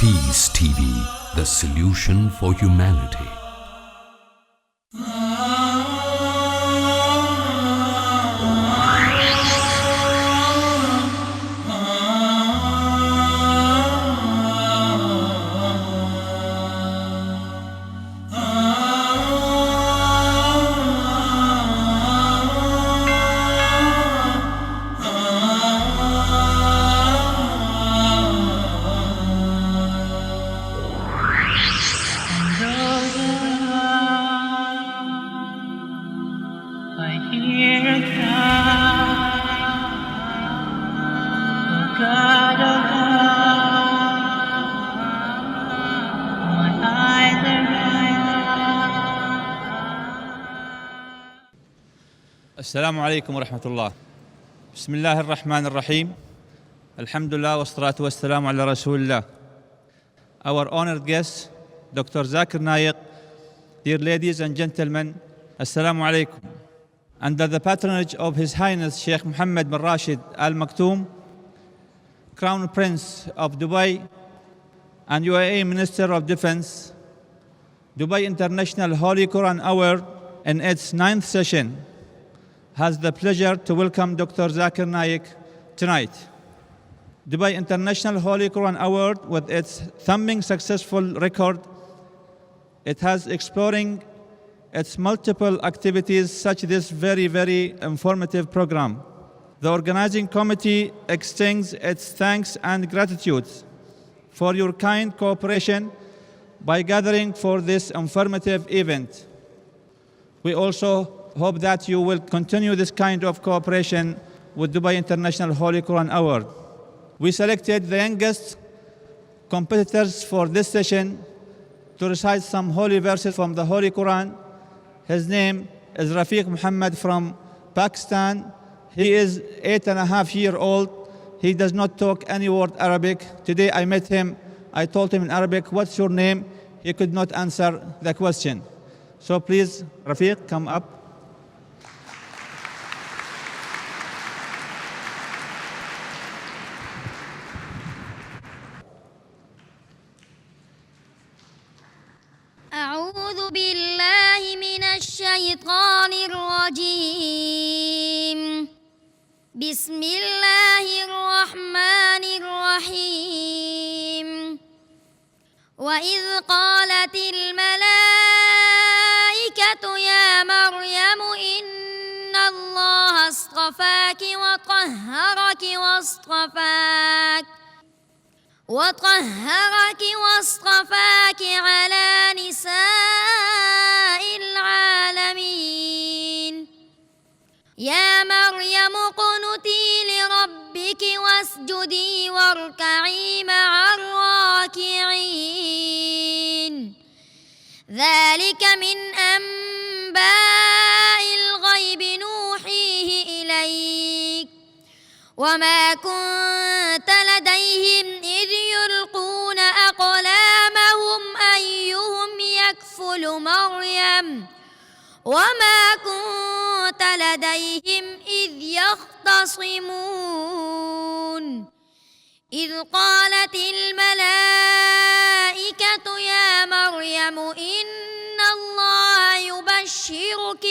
Peace TV, the solution for humanity. السلام عليكم ورحمة الله. بسم الله الرحمن الرحيم. Alhamdulillah wassalatu wassalamu ala Rasulillah. Our honored guest, Dr. Zakir Naik, dear ladies and gentlemen, Assalamu alaikum. Under the patronage of His Highness Sheikh Mohammed bin Rashid Al Maktoum, Crown Prince of Dubai and UAE Minister of Defense, Dubai International Holy Quran Award in its 9th session has the pleasure to welcome Dr. Zakir Naik tonight. Dubai International Holy Quran Award, with its thumping successful record, it has exploring its multiple activities such this very informative program. The organizing committee extends its thanks and gratitude for your kind cooperation by gathering for this informative event. We also hope that you will continue this kind of cooperation with Dubai International Holy Quran Award. We selected the youngest competitors for this session to recite some holy verses from the Holy Quran. His name is Rafiq Muhammad from Pakistan. He is 8.5 years old. He does not talk any word Arabic. Today I met him. I told him in Arabic, "What's your name?" He could not answer the question. So please, Rafiq, come up. أعوذ بالله من الشيطان الرجيم. بسم الله الرحمن الرحيم. وإذ قالت الملائكة يا مريم إن الله اصطفاك واصطفاك على نساء العالمين. يا مريم اقنتي لربك واسجدي واركعي مع الراكعين. ذلك من أنباء الغيب نوحيه إليك وما كنت لديهم إذ يلقون أقلامهم أيهم يكفل مريم وما كنت لديهم إذ يختصمون. إذ قالت الملائكة يا مريم إن الله يبشرك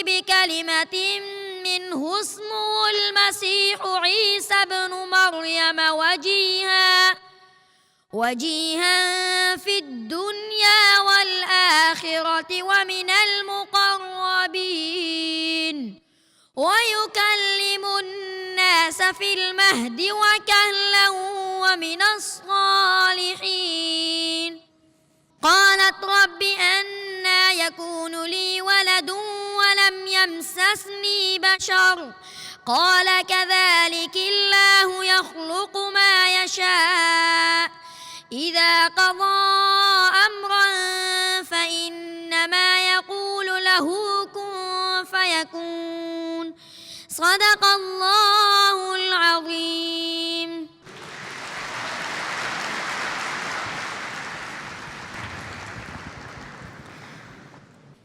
بكلمة منه اسمه المسيح عيسى بن مريم وجيها في الدنيا والآخرة ومن المقربين ويكلم الناس في المهد وكهلا ومن الصالحين. قالت رب أنى يكون لي ولد ولم يمسسني بشر قال كذلك الله يخلق ما يشاء إذا قضى أمرا فإنما يقول له كن فيكون. صدق الله العظيم.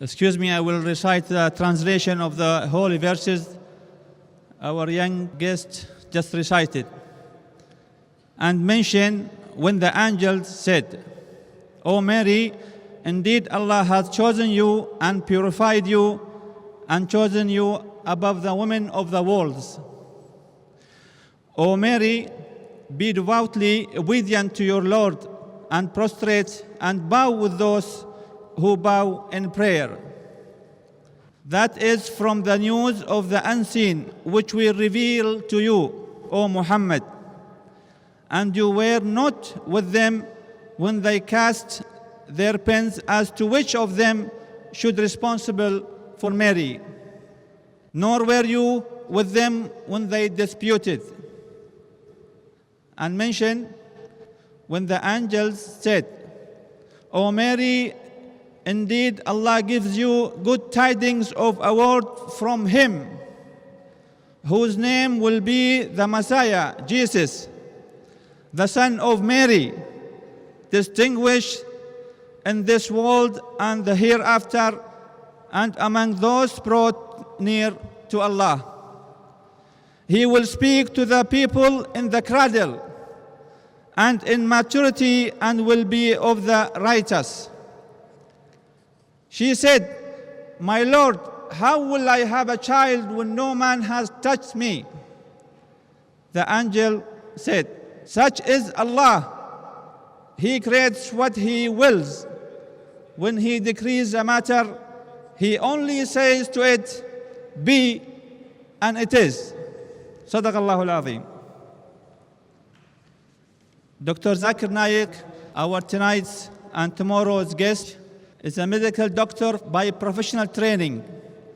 Excuse me, I will recite the translation of the holy verses our young guest just recited and mentioned when the angel said, "O Mary, indeed Allah has chosen you and purified you and chosen you above the women of the worlds. O Mary, be devoutly obedient to your Lord and prostrate and bow with those who bow in prayer." That is from the news of the unseen, which we reveal to you, O Muhammad. And you were not with them when they cast their pens as to which of them should be responsible for Mary, nor were you with them when they disputed. And mention when the angels said, "O Mary, indeed Allah gives you good tidings of a word from Him, whose name will be the Messiah, Jesus, the son of Mary, distinguished in this world and the hereafter, and among those brought near to Allah. He will speak to the people in the cradle and in maturity and will be of the righteous." She said, "My Lord, how will I have a child when no man has touched me?" The angel said, "Such is Allah. He creates what He wills. When He decrees a matter, He only says to it, 'Be,' and it is." Sadaq Allahu al-Azim. Dr. Zakir Naik, our tonight's and tomorrow's guest, is a medical doctor by professional training.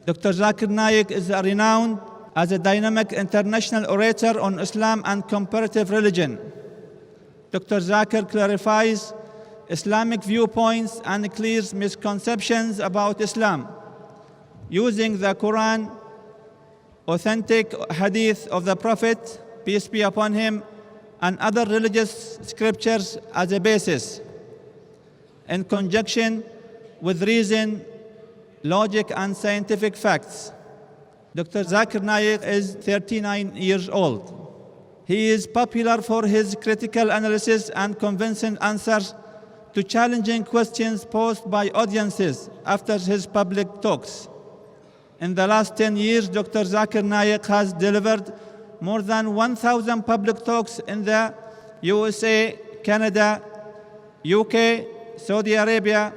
Dr. Zakir Naik is renowned as a dynamic international orator on Islam and comparative religion. Dr. Zakir clarifies Islamic viewpoints and clears misconceptions about Islam using the Quran, authentic hadith of the Prophet, peace be upon him, and other religious scriptures as a basis, in conjunction with reason, logic, and scientific facts. Dr. Zakir Naik is 39 years old. He is popular for his critical analysis and convincing answers to challenging questions posed by audiences after his public talks. In the last 10 years, Dr. Zakir Naik has delivered more than 1,000 public talks in the USA, Canada, UK, Saudi Arabia,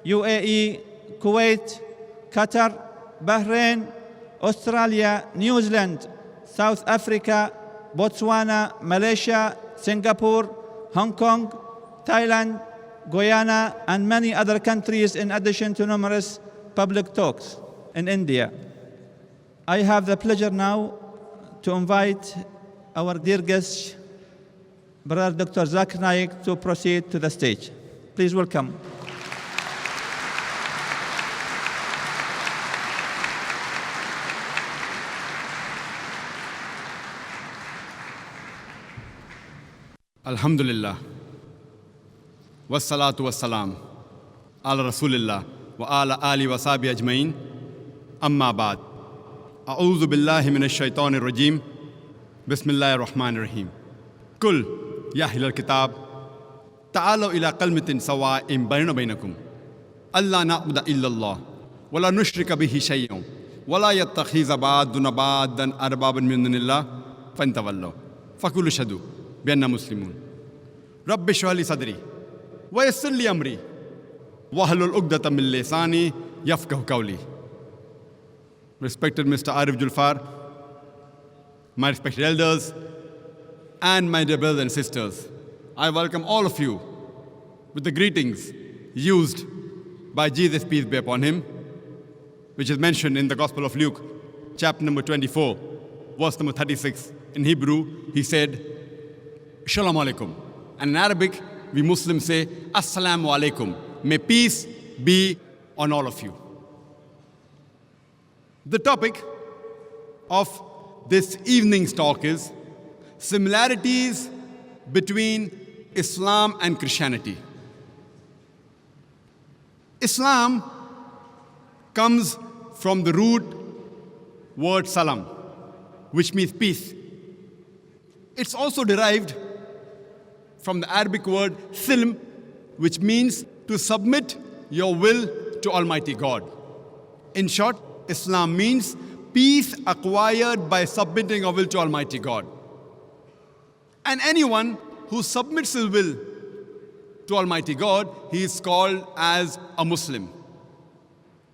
UAE, Kuwait, Qatar, Bahrain, Australia, New Zealand, South Africa, Botswana, Malaysia, Singapore, Hong Kong, Thailand, Guyana, and many other countries, in addition to numerous public talks in India. I have the pleasure now to invite our dear guest, Brother Dr. Zakir Naik, to proceed to the stage. Please welcome. Alhamdulillah, wassalatu wassalam, ala Rasulillah, wa ala ali wa sahbihi ajmain, amma ba'd. A'udhu billahi minash shaitanir rajim, bismillahir rahmanir rahim. Kul, ya ahlal kitab, ta'alaw ila kalmatin sawa'in baynana baynakum, alla na'budu illa Allah, wa la nushrika bihi shay'an, wa la yattakhiza ba'duna ba'dan arbaban min dunillah, fantawallaw. Fakulu shahadu بأننا مسلمون. رب اشرح لي صدري ويسر لي أمري واحلل عقدة من لساني يفقهوا قولي. Respected Mr. Arif Julfar, my respected elders, and my dear brothers and sisters, I welcome all of you with the greetings used by Jesus, peace be upon him, which is mentioned in the Gospel of Luke, chapter number 24, verse number 36. In Hebrew, he said, Shalom alaikum. And in Arabic, we Muslims say, Assalamu alaikum. May peace be on all of you. The topic of this evening's talk is similarities between Islam and Christianity. Islam comes from the root word salam, which means peace. It's also derived from the Arabic word silm, which means to submit your will to Almighty God. In short, Islam means peace acquired by submitting your will to Almighty God. And anyone who submits his will to Almighty God, he is called as a Muslim.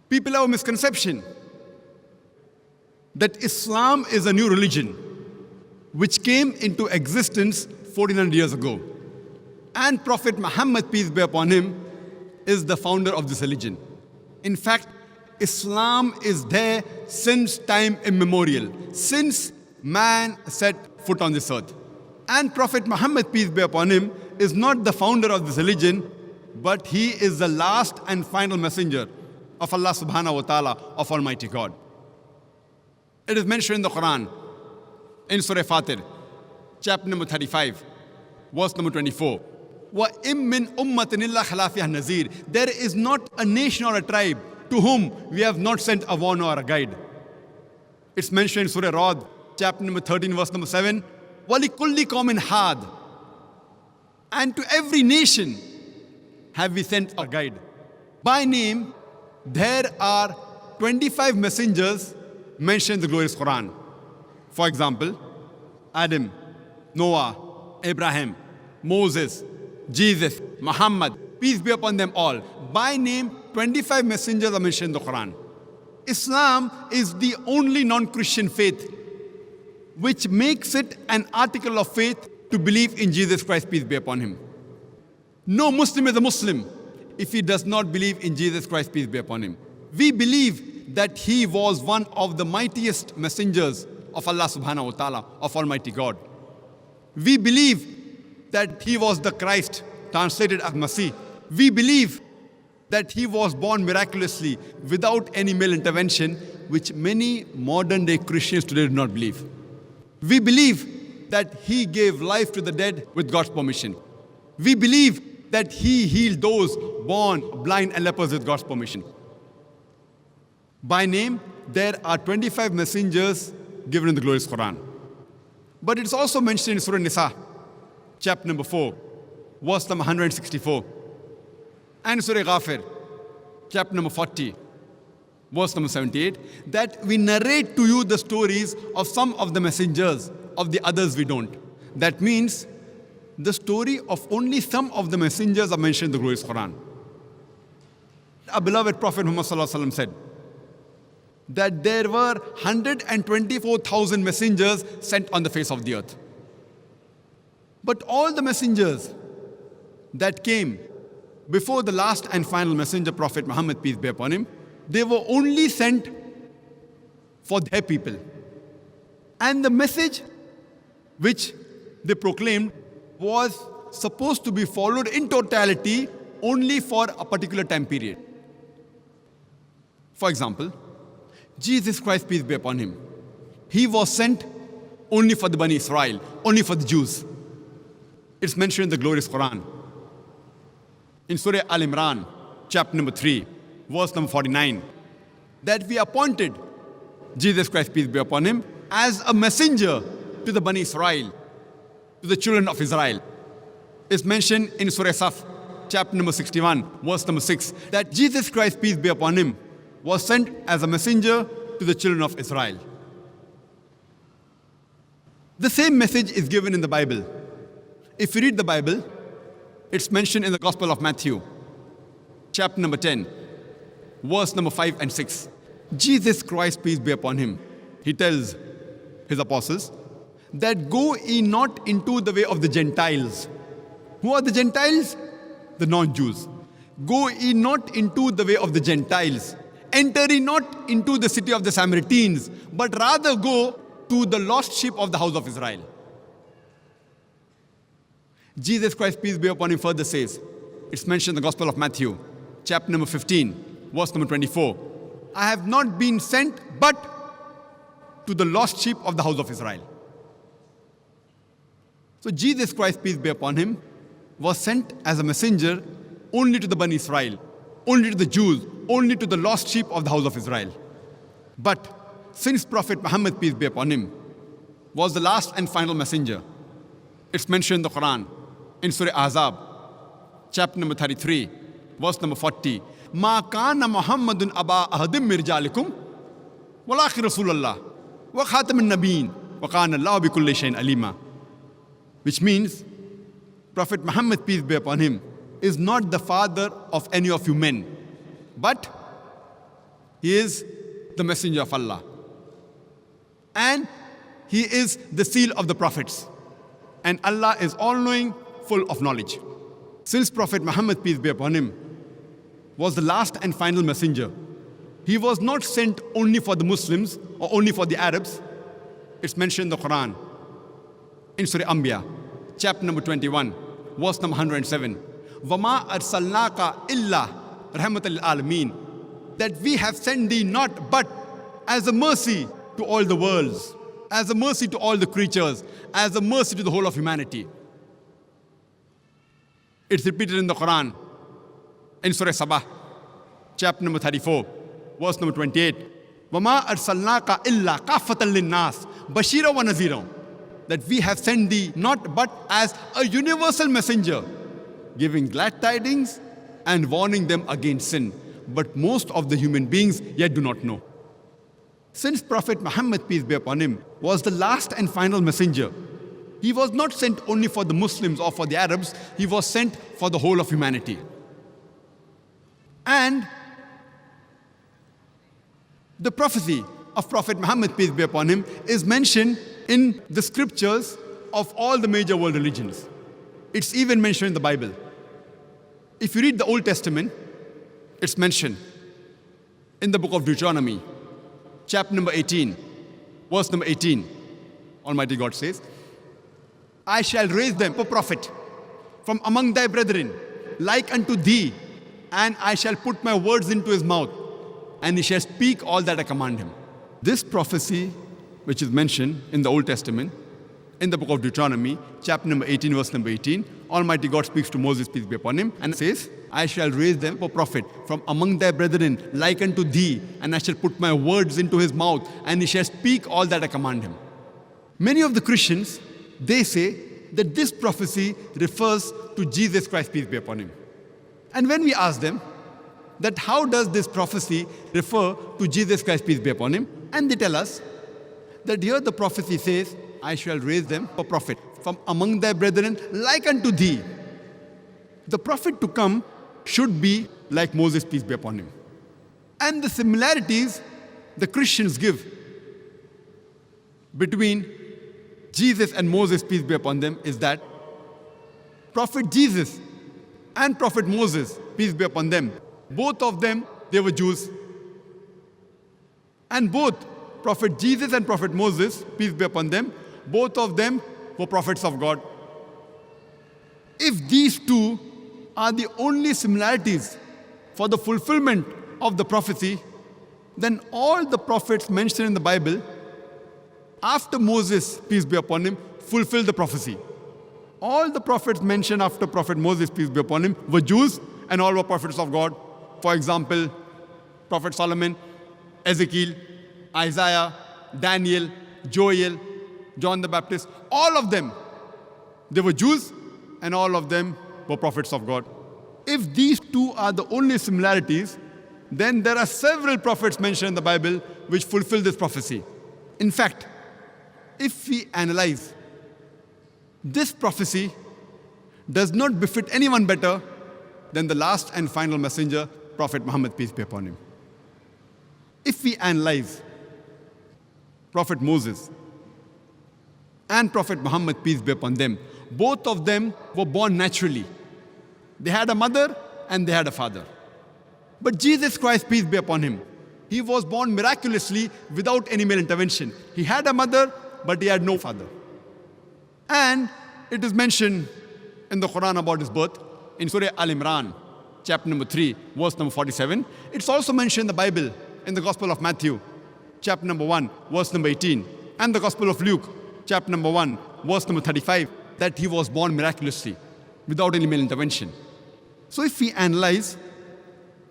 People have a misconception that Islam is a new religion which came into existence 1400 years ago. And Prophet Muhammad, peace be upon him, is the founder of this religion. In fact, Islam is there since time immemorial, since man set foot on this earth. And Prophet Muhammad, peace be upon him, is not the founder of this religion, but he is the last and final messenger of Allah subhanahu wa ta'ala, of Almighty God. It is mentioned in the Quran, in Surah Fatir, chapter number 35, verse number 24. وَإِم مِّنْ أُمَّةٍ إِلَّا خَلَا فِيهَا نَذِيرٌ. There is not a nation or a tribe to whom we have not sent a warner or a guide. It's mentioned in Surah Ra'd, chapter number 13, verse number 7. وَلِكُلِّ قَوْمٍ هَادٍ. And to every nation have we sent a guide. By name, there are 25 messengers mentioned in the glorious Quran. For example, Adam, Noah, Abraham, Moses, Jesus, Muhammad, peace be upon them all. By name, 25 messengers are mentioned in the Quran. Islam is the only non-Christian faith which makes it an article of faith to believe in Jesus Christ, peace be upon him. No Muslim is a Muslim if he does not believe in Jesus Christ, peace be upon him. We believe that he was one of the mightiest messengers of Allah subhanahu wa ta'ala, of Almighty God. We believe that he was the Christ, translated as Masih. We believe that he was born miraculously without any male intervention, which many modern day Christians today do not believe. We believe that he gave life to the dead with God's permission. We believe that he healed those born blind and lepers with God's permission. By name, there are 25 messengers given in the glorious Quran. But it's also mentioned in Surah Nisa, chapter number 4, verse number 164. And Surah Ghafir, chapter number 40, verse number 78, that we narrate to you the stories of some of the messengers, of the others we don't. That means the story of only some of the messengers are mentioned in the glorious Quran. Our beloved Prophet Muhammad sallallahu alaihi wasallam said that there were 124,000 messengers sent on the face of the earth. But all the messengers that came before the last and final messenger, Prophet Muhammad, peace be upon him, they were only sent for their people. And the message which they proclaimed was supposed to be followed in totality only for a particular time period. For example, Jesus Christ, peace be upon him, he was sent only for the Bani Israel, only for the Jews. It's mentioned in the glorious Quran. In Surah Al-Imran, chapter number 3, verse number 49, that we appointed Jesus Christ, peace be upon him, as a messenger to the Bani Israel, to the children of Israel. It's mentioned in Surah Saf, chapter number 61, verse number 6, that Jesus Christ, peace be upon him, was sent as a messenger to the children of Israel. The same message is given in the Bible. If you read the Bible, it's mentioned in the Gospel of Matthew, chapter number 10, verse number 5 and 6. Jesus Christ, peace be upon him, he tells his apostles that go ye not into the way of the Gentiles. Who are the Gentiles? The non-Jews. Go ye not into the way of the Gentiles. Enter ye not into the city of the Samaritans, but rather go to the lost sheep of the house of Israel. Jesus Christ, peace be upon him, further says, it's mentioned in the Gospel of Matthew, chapter number 15, verse number 24. I have not been sent but to the lost sheep of the house of Israel. So Jesus Christ, peace be upon him, was sent as a messenger only to the Bani Israel, only to the Jews, only to the lost sheep of the house of Israel. But since Prophet Muhammad, peace be upon him, was the last and final messenger. It's mentioned in the Quran, in Surah Ahzab, chapter number 33, verse number 40. Ma kana Muhammadun aba ahadim min rijalikum walakin Rasulullah wa khatamun nabiyyin wa kana Allahu bi kulli shay'in alima. Which means, Prophet Muhammad, peace be upon him, is not the father of any of you men, but he is the messenger of Allah. And he is the seal of the prophets. And Allah is all-knowing, full of knowledge. Since Prophet Muhammad, peace be upon him, was the last and final messenger, he was not sent only for the Muslims or only for the Arabs. It's mentioned in the Quran, in Surah Anbiya, chapter number 21, verse number 107. وَمَا أَرْسَلْنَاكَ إِلَّا رَحْمَةً لِلْعَالَمِينَ. That we have sent thee not but as a mercy to all the worlds, as a mercy to all the creatures, as a mercy to the whole of humanity. It's repeated in the Quran, in Surah Sabah, chapter number 34, verse number 28. وَمَا أَرْسَلْنَاكَ إِلَّا كَافَّةً لِلنَّاسِ بَشِيرًا وَنَذِيرًا. That we have sent thee not but as a universal messenger, giving glad tidings and warning them against sin. But most of the human beings yet do not know. Since Prophet Muhammad, peace be upon him, was the last and final messenger, he was not sent only for the Muslims or for the Arabs, he was sent for the whole of humanity. And the prophecy of Prophet Muhammad, peace be upon him, is mentioned in the scriptures of all the major world religions. It's even mentioned in the Bible. If you read the Old Testament, it's mentioned in the book of Deuteronomy, chapter number 18, verse number 18. Almighty God says, I shall raise them a prophet from among thy brethren, like unto thee, and I shall put my words into his mouth, and he shall speak all that I command him. This prophecy, which is mentioned in the Old Testament, in the book of Deuteronomy, chapter number 18, verse number 18, Almighty God speaks to Moses, peace be upon him, and says, I shall raise them a prophet from among thy brethren, like unto thee, and I shall put my words into his mouth, and he shall speak all that I command him. Many of the Christians, they say that this prophecy refers to Jesus Christ, peace be upon him. And when we ask them that how does this prophecy refer to Jesus Christ, peace be upon him, and they tell us that here the prophecy says, I shall raise them a prophet from among thy brethren, like unto thee. The prophet to come should be like Moses, peace be upon him. And the similarities the Christians give between Jesus and Moses, peace be upon them, is that Prophet Jesus and Prophet Moses, peace be upon them, both of them, they were Jews. And both Prophet Jesus and Prophet Moses, peace be upon them, both of them were prophets of God. If these two are the only similarities for the fulfillment of the prophecy, then all the prophets mentioned in the Bible, after Moses, peace be upon him, fulfilled the prophecy. All the prophets mentioned after Prophet Moses, peace be upon him, were Jews and all were prophets of God. For example, Prophet Solomon, Ezekiel, Isaiah, Daniel, Joel, John the Baptist, all of them, they were Jews and all of them were prophets of God. If these two are the only similarities, then there are several prophets mentioned in the Bible which fulfill this prophecy. In fact, if we analyze, this prophecy does not befit anyone better than the last and final messenger, Prophet Muhammad, peace be upon him. If we analyze Prophet Moses and Prophet Muhammad, peace be upon them, both of them were born naturally. They had a mother and they had a father. But Jesus Christ, peace be upon him, he was born miraculously without any male intervention. He had a mother, but he had no father. And it is mentioned in the Quran about his birth, in Surah Al-Imran, chapter number 3, verse number 47. It's also mentioned in the Bible, in the Gospel of Matthew, chapter number 1, verse number 18, and the Gospel of Luke, chapter number 1, verse number 35, that he was born miraculously, without any male intervention. So if we analyze,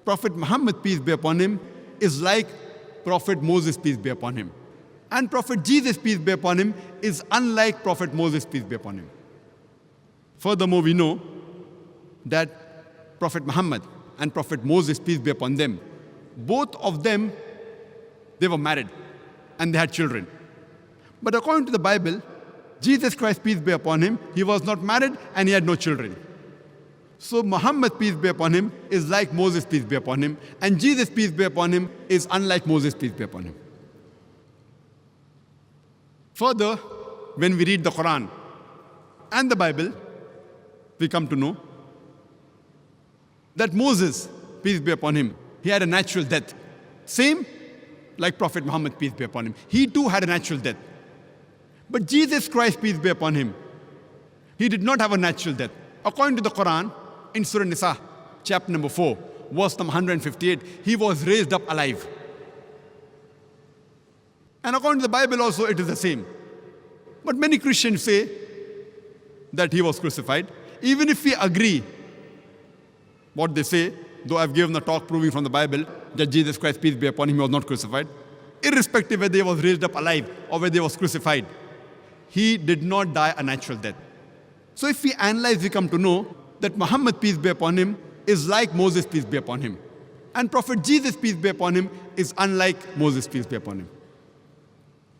Prophet Muhammad, peace be upon him, is like Prophet Moses, peace be upon him. And Prophet Jesus, peace be upon him, is unlike Prophet Moses, peace be upon him. Furthermore, we know that Prophet Muhammad and Prophet Moses, peace be upon them, both of them, they were married and they had children. But according to the Bible, Jesus Christ, peace be upon him, he was not married and he had no children. So Muhammad, peace be upon him, is like Moses, peace be upon him, and Jesus, peace be upon him, is unlike Moses, peace be upon him. Further, when we read the Quran and the Bible, we come to know that Moses, peace be upon him, he had a natural death. Same like Prophet Muhammad, peace be upon him. He too had a natural death. But Jesus Christ, peace be upon him, he did not have a natural death. According to the Quran, in Surah Nisa, chapter number 4, verse number 158, he was raised up alive. And according to the Bible also, it is the same. But many Christians say that he was crucified. Even if we agree what they say, though I've given a talk proving from the Bible that Jesus Christ, peace be upon him, was not crucified, irrespective whether he was raised up alive or whether he was crucified, he did not die a natural death. So if we analyze, we come to know that Muhammad, peace be upon him, is like Moses, peace be upon him. And Prophet Jesus, peace be upon him, is unlike Moses, peace be upon him.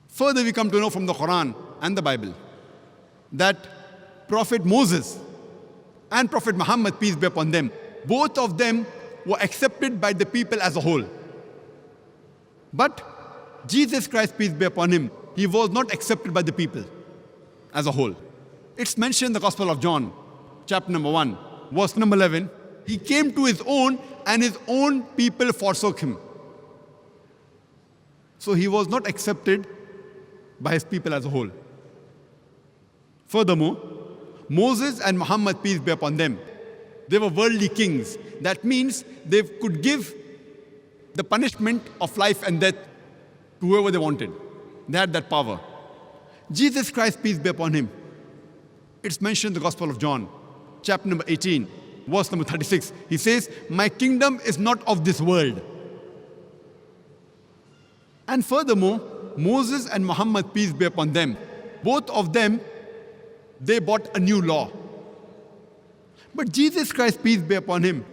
Further, we come to know from the Quran and the Bible that Prophet Moses and Prophet Muhammad, peace be upon them, both of them were accepted by the people as a whole. But Jesus Christ, peace be upon him, he was not accepted by the people as a whole. It's mentioned in the Gospel of John, chapter number 1, verse number 11. He came to his own and his own people forsook him. So he was not accepted by his people as a whole. Furthermore, Moses and Muhammad, peace be upon them, they were worldly kings. That means they could give the punishment of life and death to whoever they wanted. They had that power. Jesus Christ, peace be upon him, it's mentioned in the Gospel of John, chapter number 18, verse number 36. He says, "My kingdom is not of this world." And furthermore, Moses and Muhammad, peace be upon them, both of them, they brought a new law. But Jesus Christ, peace be upon him,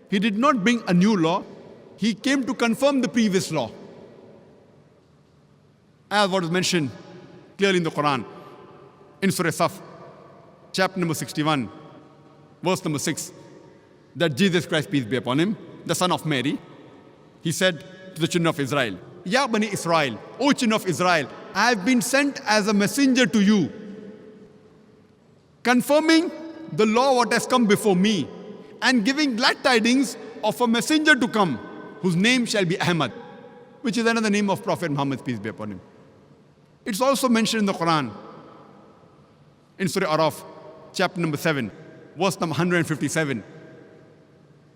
he did not bring a new law. He came to confirm the previous law. As what is mentioned clearly in the Quran, in Surah Saf, chapter number 61, verse number 6, that Jesus Christ, peace be upon him, the son of Mary, he said to the children of Israel, "Ya Bani Israel, O children of Israel, I have been sent as a messenger to you, confirming the law what has come before me, and giving glad tidings of a messenger to come, whose name shall be Ahmad," which is another name of Prophet Muhammad, peace be upon him. It's also mentioned in the Quran, in Surah Araf, chapter number 7, verse number 157.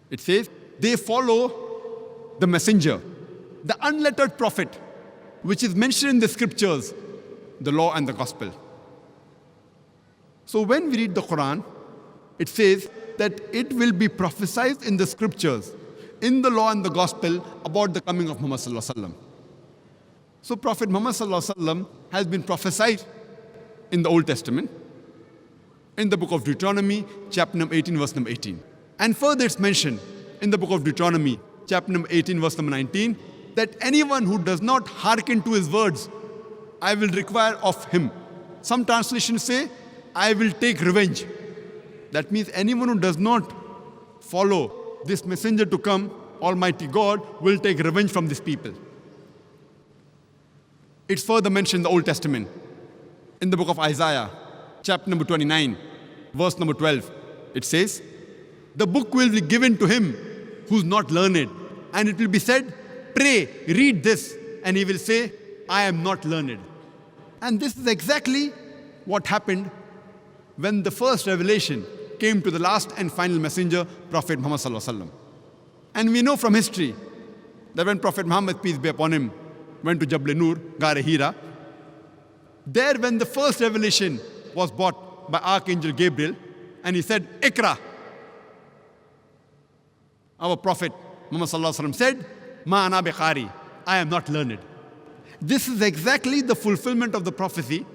It says, they follow the messenger, the unlettered prophet, which is mentioned in the scriptures, the law and the gospel. So when we read the Quran, it says that it will be prophesied in the scriptures, in the law and the gospel, about the coming of Muhammad sallallahu alaihi wasallam. So Prophet Muhammad sallallahu alaihi wasallam has been prophesied in the Old Testament, in the book of Deuteronomy, chapter number 18, verse number 18. And further it's mentioned in the book of Deuteronomy, chapter number 18, verse number 19, that anyone who does not hearken to his words, I will require of him. Some translations say, I will take revenge. That means anyone who does not follow this messenger to come, Almighty God will take revenge from these people. It's further mentioned in the Old Testament, in the book of Isaiah, chapter number 29, verse number 12. It says, the book will be given to him who's not learned, and it will be said, pray, read this, and he will say, I am not learned. And this is exactly what happened when the first revelation came to the last and final messenger, Prophet Muhammad sallallahu alaihi wasallam. And we know from history that when Prophet Muhammad, peace be upon him, went to Jabal Nur, Ghar Hira, there when the first revelation was brought by Archangel Gabriel, and he said, Ikra. Our Prophet Muhammad sallallahu alaihi wasallam said, Ma ana biqari, I am not learned. This is exactly the fulfillment of the prophecy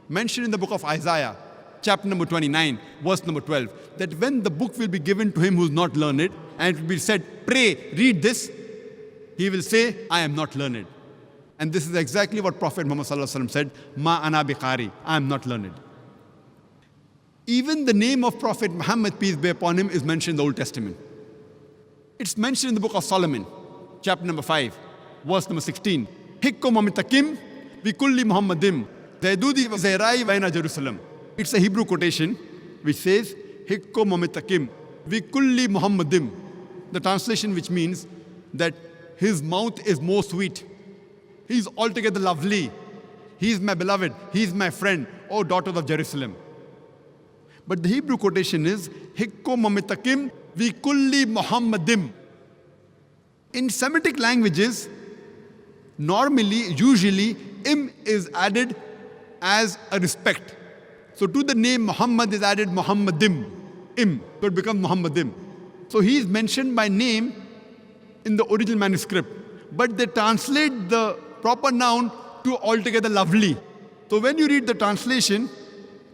mentioned in the book of Isaiah, chapter number 29, verse number 12, that when the book will be given to him who is not learned, and it will be said, pray, read this, he will say, I am not learned. And this is exactly what Prophet Muhammad said, Ma ana biqari, I am not learned. Even the name of Prophet Muhammad, peace be upon him, is mentioned in the Old Testament. It's mentioned in the book of Solomon, chapter number 5, verse number 16. Hikko mamitakim bikulli Muhammadim zaydudi zairai vaina Jerusalem. It's a Hebrew quotation which says, Hikko mamitakim bikulli Muhammadim. The translation which means that his mouth is more sweet. He's altogether lovely. He is my beloved. He is my friend, O daughters of Jerusalem. But the Hebrew quotation is, Hikko mamitakim bikulli Muhammadim. In Semitic languages, normally, usually, im is added as a respect. So to the name Muhammad is added Muhammadim, im, so it becomes Muhammadim. So he is mentioned by name in the original manuscript, but they translate the proper noun to altogether lovely. So when you read the translation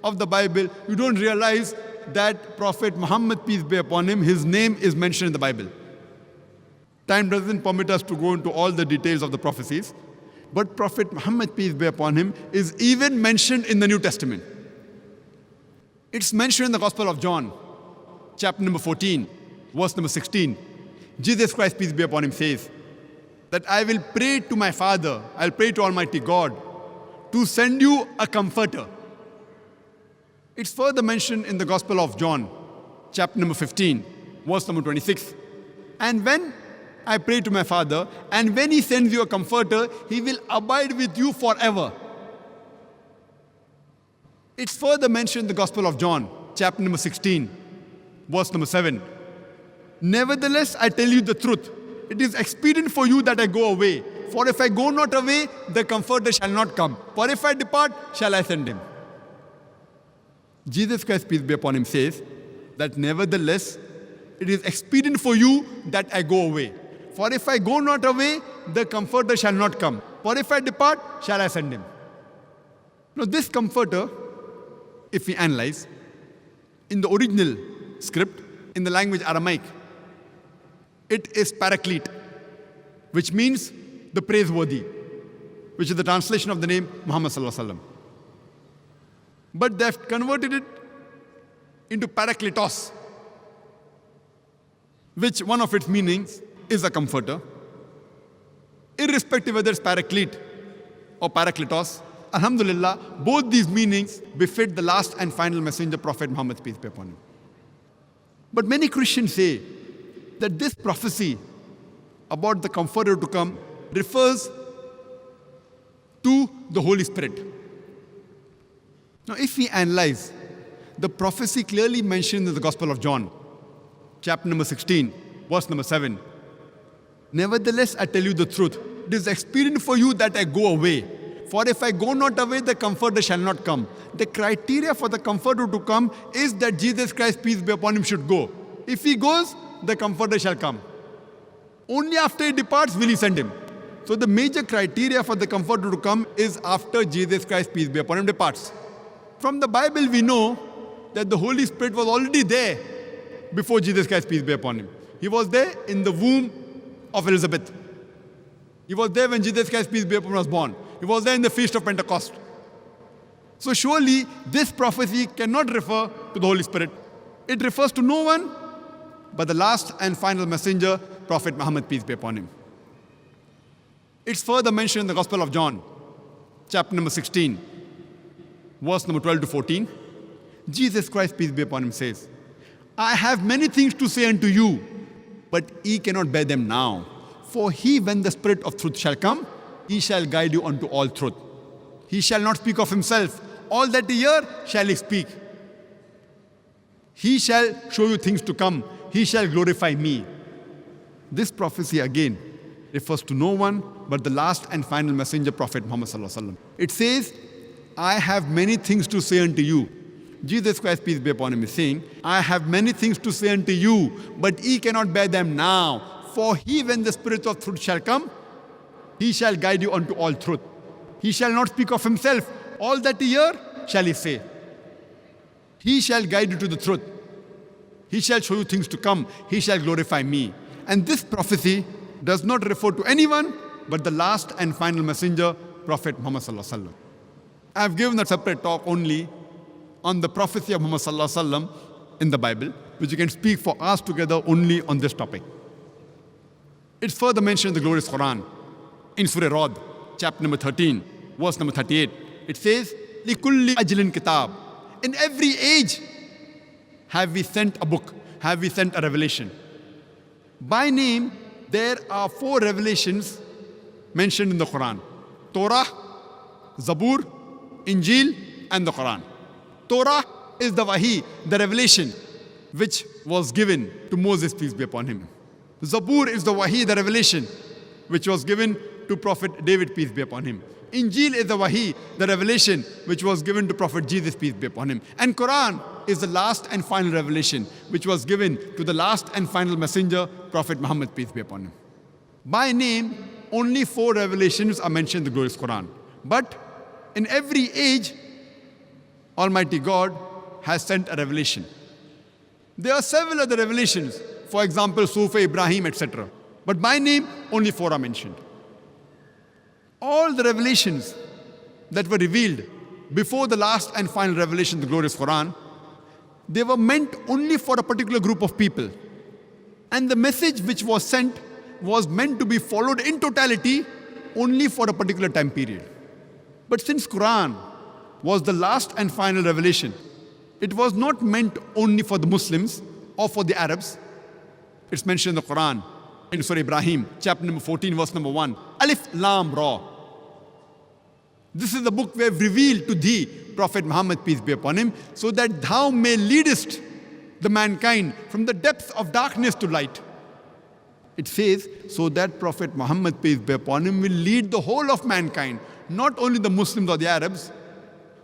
of the Bible, you don't realize that Prophet Muhammad, peace be upon him, his name is mentioned in the Bible. Time doesn't permit us to go into all the details of the prophecies, but Prophet Muhammad, peace be upon him, is even mentioned in the New Testament. It's mentioned in the Gospel of John, chapter number 14, verse number 16. Jesus Christ, peace be upon him, says that I will pray to my Father, I'll pray to Almighty God to send you a comforter. It's further mentioned in the Gospel of John, chapter number 15, verse number 26. And when I pray to my Father, and when He sends you a comforter, He will abide with you forever. It's further mentioned in the Gospel of John, chapter number 16, verse number 7. Nevertheless, I tell you the truth. It is expedient for you that I go away. For if I go not away, the comforter shall not come. For if I depart, shall I send him. Jesus Christ, peace be upon him, says that nevertheless, it is expedient for you that I go away. For if I go not away, the comforter shall not come. For if I depart, shall I send him. Now this comforter, if we analyze, in the original script, in the language Aramaic, it is paraclete, which means the praiseworthy, which is the translation of the name Muhammad sallallahu alaihi wasallam. But they have converted it into parakletos, which one of its meanings is a comforter. Irrespective whether it's paraclete or parakletos, alhamdulillah, both these meanings befit the last and final messenger, Prophet Muhammad, peace be upon him. But many Christians say that this prophecy about the comforter to come refers to the Holy Spirit. Now, if we analyze, the prophecy clearly mentioned in the Gospel of John, chapter number 16, verse number 7. Nevertheless, I tell you the truth. It is expedient for you that I go away. For if I go not away, the comforter shall not come. The criteria for the comforter to come is that Jesus Christ, peace be upon him, should go. If he goes, the comforter shall come. Only after he departs will he send him. So the major criteria for the comforter to come is after Jesus Christ, peace be upon him, departs. From the Bible, we know that the Holy Spirit was already there before Jesus Christ, peace be upon him. He was there in the womb of Elizabeth. He was there when Jesus Christ, peace be upon him, was born. He was there in the Feast of Pentecost. So surely this prophecy cannot refer to the Holy Spirit. It refers to no one but the last and final messenger, Prophet Muhammad, peace be upon him. It's further mentioned in the Gospel of John, chapter number 16, verse number 12 to 14. Jesus Christ, peace be upon him, says, I have many things to say unto you, but ye cannot bear them now. For he, when the Spirit of truth shall come, he shall guide you unto all truth. He shall not speak of himself. All that he hear shall he speak. He shall show you things to come. He shall glorify me. This prophecy again refers to no one but the last and final messenger, Prophet Muhammad sallallahu alaihi wasallam. It says, I have many things to say unto you. Jesus Christ, peace be upon him, is saying, I have many things to say unto you, but ye cannot bear them now. For he, when the Spirit of truth shall come, He shall guide you unto all truth. He shall not speak of himself. All that he hear shall he say. He shall guide you to the truth. He shall show you things to come. He shall glorify me. And this prophecy does not refer to anyone but the last and final messenger, Prophet Muhammad sallallahu alaihi wasallam. I have given a separate talk only on the prophecy of Muhammad sallallahu alaihi wasallam in the Bible, which you can speak for us together only on this topic. It's further mentioned in the glorious Quran, in Surah Rad, chapter number 13, verse number 38. It says, لِكُلِّ أَجْلٍ kitab. In every age have we sent a book, have we sent a revelation. By name, there are 4 revelations mentioned in the Quran: Torah, Zabur, Injil, and the Quran. Torah is the Wahi, the revelation, which was given to Moses, peace be upon him. Zabur is the Wahi, the revelation, which was given to Prophet David, peace be upon him. Injil is the Wahi, the revelation, which was given to Prophet Jesus, peace be upon him. And Quran is the last and final revelation, which was given to the last and final messenger, Prophet Muhammad, peace be upon him. By name, only 4 revelations are mentioned in the glorious Quran. But in every age, Almighty God has sent a revelation. There are several other revelations, for example, Sufa, Ibrahim, etc. But by name, only 4 are mentioned. All the revelations that were revealed before the last and final revelation, the glorious Quran, they were meant only for a particular group of people. And the message which was sent was meant to be followed in totality only for a particular time period. But since Quran was the last and final revelation, it was not meant only for the Muslims or for the Arabs. It's mentioned in the Quran, in Surah Ibrahim, chapter number 14, verse number 1. Alif Lam Ra. This is the book we have revealed to thee, Prophet Muhammad, peace be upon him, so that thou may leadest the mankind from the depths of darkness to light. It says, so that Prophet Muhammad, peace be upon him, will lead the whole of mankind, not only the Muslims or the Arabs,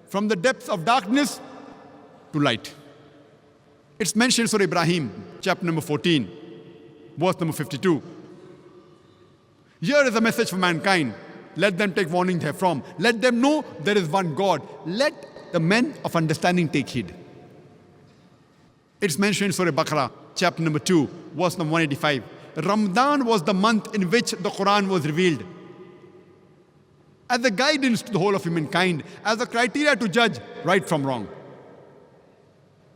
from the depths of darkness to light. It's mentioned in Surah Ibrahim, chapter number 14, verse number 52. Here is a message for mankind. Let them take warning therefrom. Let them know there is one God. Let the men of understanding take heed. It's mentioned in Surah Baqarah, chapter number 2, verse number 185. Ramadan was the month in which the Quran was revealed, as a guidance to the whole of humankind, as a criteria to judge right from wrong.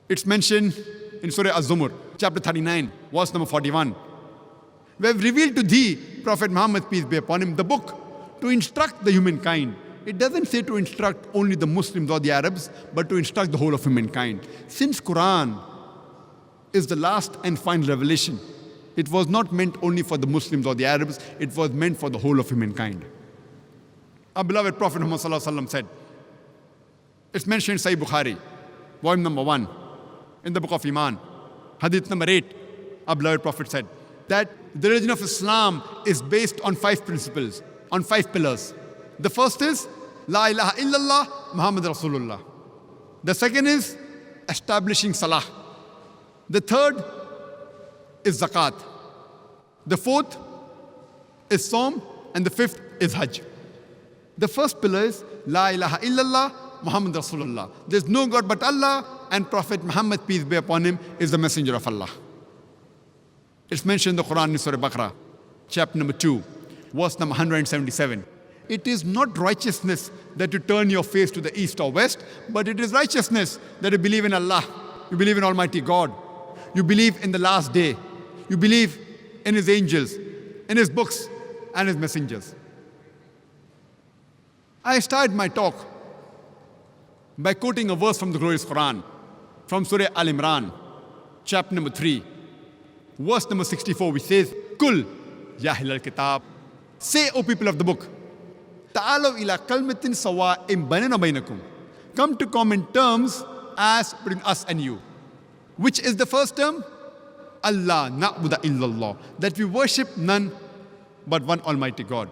It's mentioned in Surah Az-Zumar, chapter 39, verse number 41. We have revealed to thee, Prophet Muhammad, peace be upon him, the book to instruct the humankind. It doesn't say to instruct only the Muslims or the Arabs, but to instruct the whole of humankind. Since Quran is the last and final revelation, it was not meant only for the Muslims or the Arabs, it was meant for the whole of humankind. Our beloved Prophet Muhammad sallallahu alaihi wasallam said, it's mentioned in Sahih Bukhari, volume number 1, in the book of Iman, hadith number 8, our beloved Prophet said that the religion of Islam is based on 5 principles, on 5 pillars. The first is La ilaha illallah Muhammad Rasulullah. The second is establishing Salah. The third is Zakat. The fourth is Sawm, and the fifth is Hajj. The first pillar is La ilaha illallah Muhammad Rasulullah. There's no God but Allah, and Prophet Muhammad, peace be upon him, is the messenger of Allah. It's mentioned in the Quran in Surah Baqarah, chapter number 2, verse number 177. It is not righteousness that you turn your face to the east or west, but it is righteousness that you believe in Allah, you believe in Almighty God, you believe in the last day, you believe in His angels, in His books and His messengers. I started my talk by quoting a verse from the glorious Quran, from Surah Al-Imran, chapter number 3, verse number 64, which says, Kul, Ya Ahlal Kitab, say, O people of the book, Ta'alaw ila kalmatin sawa'im bainana bainakum. Come to common terms as between us and you. Which is the first term? Allah na'budu illallah. That we worship none but one Almighty God.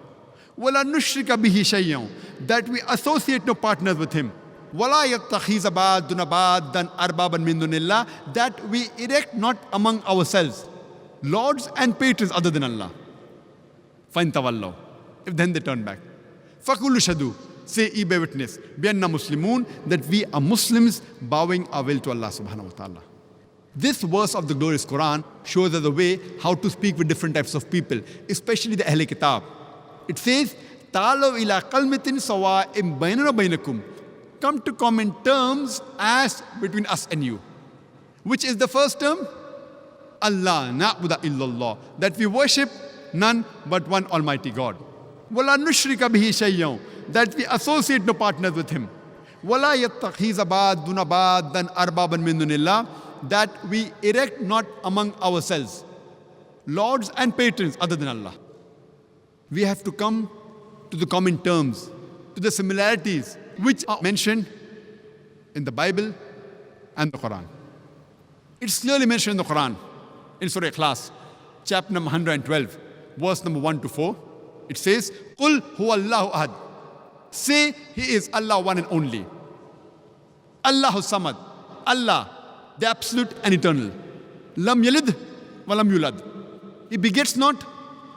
Wala nushrika bihi shay'an. That we associate no partners with Him. Wala yattakhiza ba'duna ba'dan arbaban min dunillah. That we erect not among ourselves lords and patrons other than Allah. Fain tawallaw. if then they turn back. Fakulu shadu, say ye bear witness, be anna Muslimun, that we are Muslims bowing our will to Allah subhanahu wa ta'ala. This verse of the glorious Quran shows us the way how to speak with different types of people, especially the Ahl Kitab. It says, Ta'alaw ila qalmatin sawa'im bainana bainakum. Come to common terms as between us and you. Which is the first term? Allah na'budu illallah. That we worship none but one Almighty God. Wala nushrika bihi shay'an. That we associate no partners with Him. Wala yattakhiza ba'duna ba'dan arbaban min dunillah. That we erect not among ourselves lords and patrons other than Allah. We have to come to the common terms, to the similarities which are mentioned in the Bible and the Quran. It's clearly mentioned in the Quran, in Surah Ikhlas, chapter number 112, verse number 1 to 4. It says, Qul huwa Allahu ahad. Say, He is Allah one and only. Allahu samad. Allah, the absolute and eternal. Lam yalid wa lam yulad. He begets not,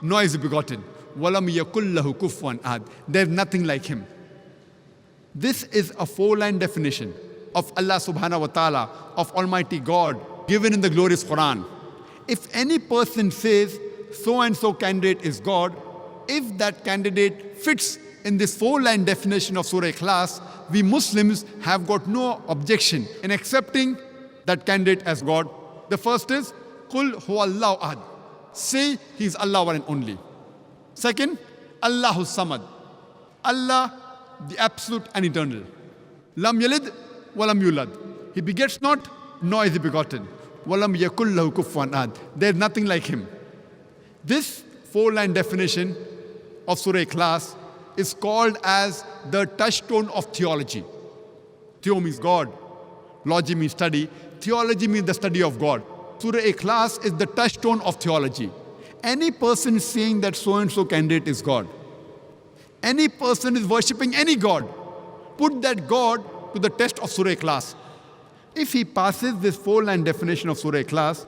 nor is He begotten. Walam yakul lahu kufuwan ahad. There is nothing like Him. This is a 4-line definition of Allah subhanahu wa ta'ala, of Almighty God, given in the glorious Quran. If any person says, so and so candidate is God, if that candidate fits in this 4-line definition of Surah Ikhlas, we Muslims have got no objection in accepting that candidate as God. The first is, Qul huwa Allahu ahad. Say He is Allah one and only. Second, Allahu samad. Allah, the absolute and eternal. Lam yalid wa lam yulad. He begets not, nor is He begotten. Walam yakul lahu kufuwan ahad. There is nothing like Him. This 4-line definition of Surah Ikhlas is called as the touchstone of theology. Theo means God. Logy means study. Theology means the study of God. Surah Ikhlas is the touchstone of theology. Any person saying that so-and-so candidate is God, any person is worshipping any God, put that God to the test of Surah Ikhlas. If he passes this 4-line definition of Surah Ikhlas,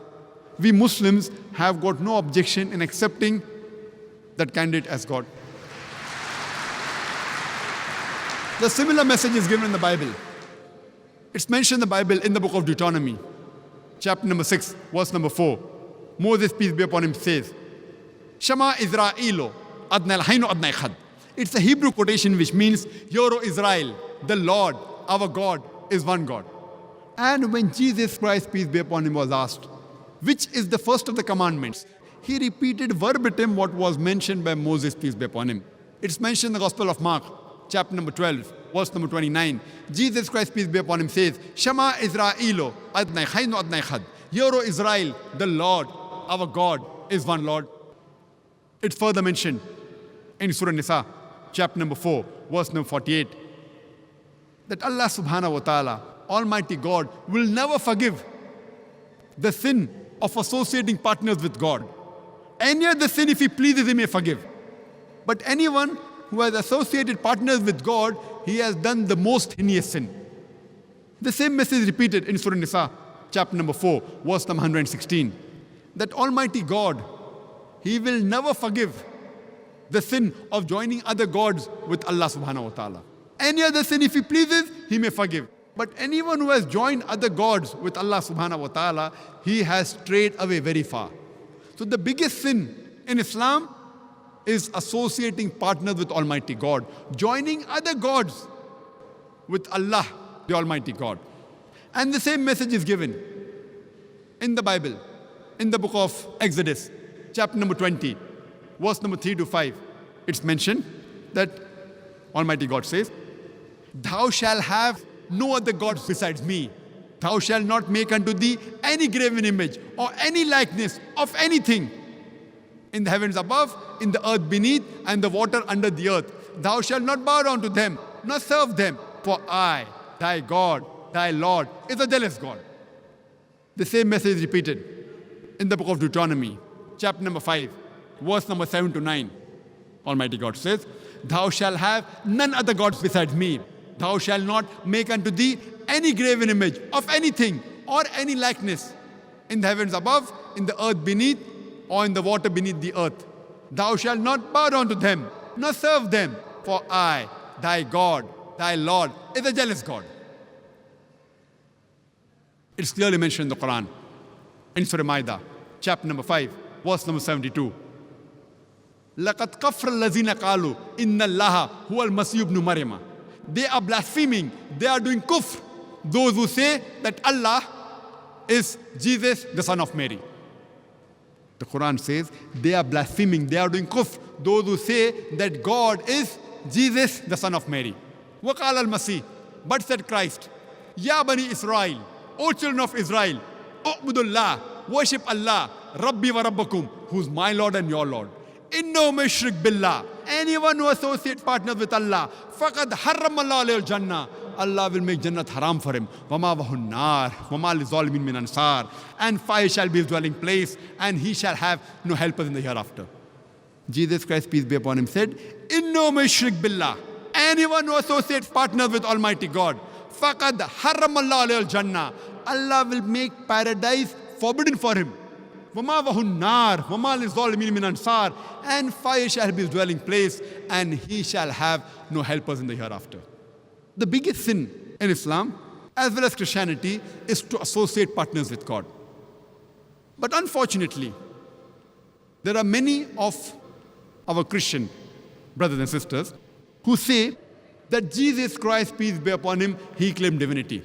we Muslims have got no objection in accepting that candidate as God. The similar message is given in the Bible. It's mentioned in the Bible in the book of Deuteronomy, chapter number 6, verse number 4. Moses, peace be upon him, says, Shama Israelo, Adna el-Haynu Adna Echad. It's a Hebrew quotation which means, Hear, O Israel, the Lord, our God, is one God. And when Jesus Christ, peace be upon him, was asked, which is the first of the commandments, he repeated verbatim what was mentioned by Moses, peace be upon him. It's mentioned in the Gospel of Mark, chapter number 12, verse number 29. Jesus Christ, peace be upon him, says, Shama Israelo, Adna el-Haynu Adna Echad. Hear, O Israel, the Lord, our God, is one Lord. It's further mentioned in Surah Nisa, chapter number 4, verse number 48, that Allah subhanahu wa ta'ala, Almighty God, will never forgive the sin of associating partners with God. Any other sin, if He pleases, He may forgive. But anyone who has associated partners with God, he has done the most heinous sin. The same message is repeated in Surah Nisa, chapter number 4, verse number 116, that Almighty God, He will never forgive the sin of joining other gods with Allah subhanahu wa ta'ala. Any other sin, if He pleases, He may forgive. But anyone who has joined other gods with Allah subhanahu wa ta'ala, he has strayed away very far. So the biggest sin in Islam is associating partners with Almighty God, joining other gods with Allah, the Almighty God. And the same message is given in the Bible, in the book of Exodus, chapter number 20, verse number 3 to 5. It's mentioned that Almighty God says, Thou shalt have no other gods besides me. Thou shalt not make unto thee any graven image or any likeness of anything in the heavens above, in the earth beneath, and the water under the earth. Thou shalt not bow down to them, nor serve them, for I, thy God, thy Lord, is a jealous God. The same message is repeated in the book of Deuteronomy, chapter number 5, verse number 7 to 9. Almighty God says, Thou shalt have none other gods besides me. Thou shalt not make unto thee any graven image of anything or any likeness in the heavens above, in the earth beneath, or in the water beneath the earth. Thou shalt not bow down to them, nor serve them, for I, thy God, thy Lord, is a jealous God. It's clearly mentioned in the Quran, in Surah Ma'idah, chapter number 5, verse number 72. لَقَدْ كَفْرَ الَّذِينَ قَالُوا إِنَّ اللَّهَ هُوَ الْمَسِيحُ ابْنُ مَرْيَمَ. They are blaspheming, they are doing kufr, those who say that Allah is Jesus, the son of Mary. The Quran says they are blaspheming, they are doing kufr, those who say that God is Jesus, the son of Mary. وَقَالَ الْمَسِيحُ, but said Christ, Ya Bani Israel, O children of Israel, U'budullah, worship Allah, Rabbi wa Rabbakum, who's my Lord and your Lord. Inno mushrik billah, anyone who associates partners with Allah, faqad harramallahu alayhi al-jannah, Allah will make Jannat haram for him. وَمَا وَهُ النَّارِ وَمَا لِظَالِمِينَ مِنْ أَنصَارٍ. And fire shall be his dwelling place, and he shall have no helpers in the hereafter. Jesus Christ, peace be upon him, said, Inno mushrik billah, anyone who associates partners with Almighty God, faqad harramallahu alayhi al-jannah, Allah will make paradise forbidden for him. وَمَا وَهُ النَّارِ وَمَا لِظَالِمِينَ مِنْ أَنصَارٍ. And fire shall be his dwelling place, and he shall have no helpers in the hereafter. The biggest sin in Islam, as well as Christianity, is to associate partners with God. But unfortunately, there are many of our Christian brothers and sisters who say that Jesus Christ, peace be upon him, he claimed divinity.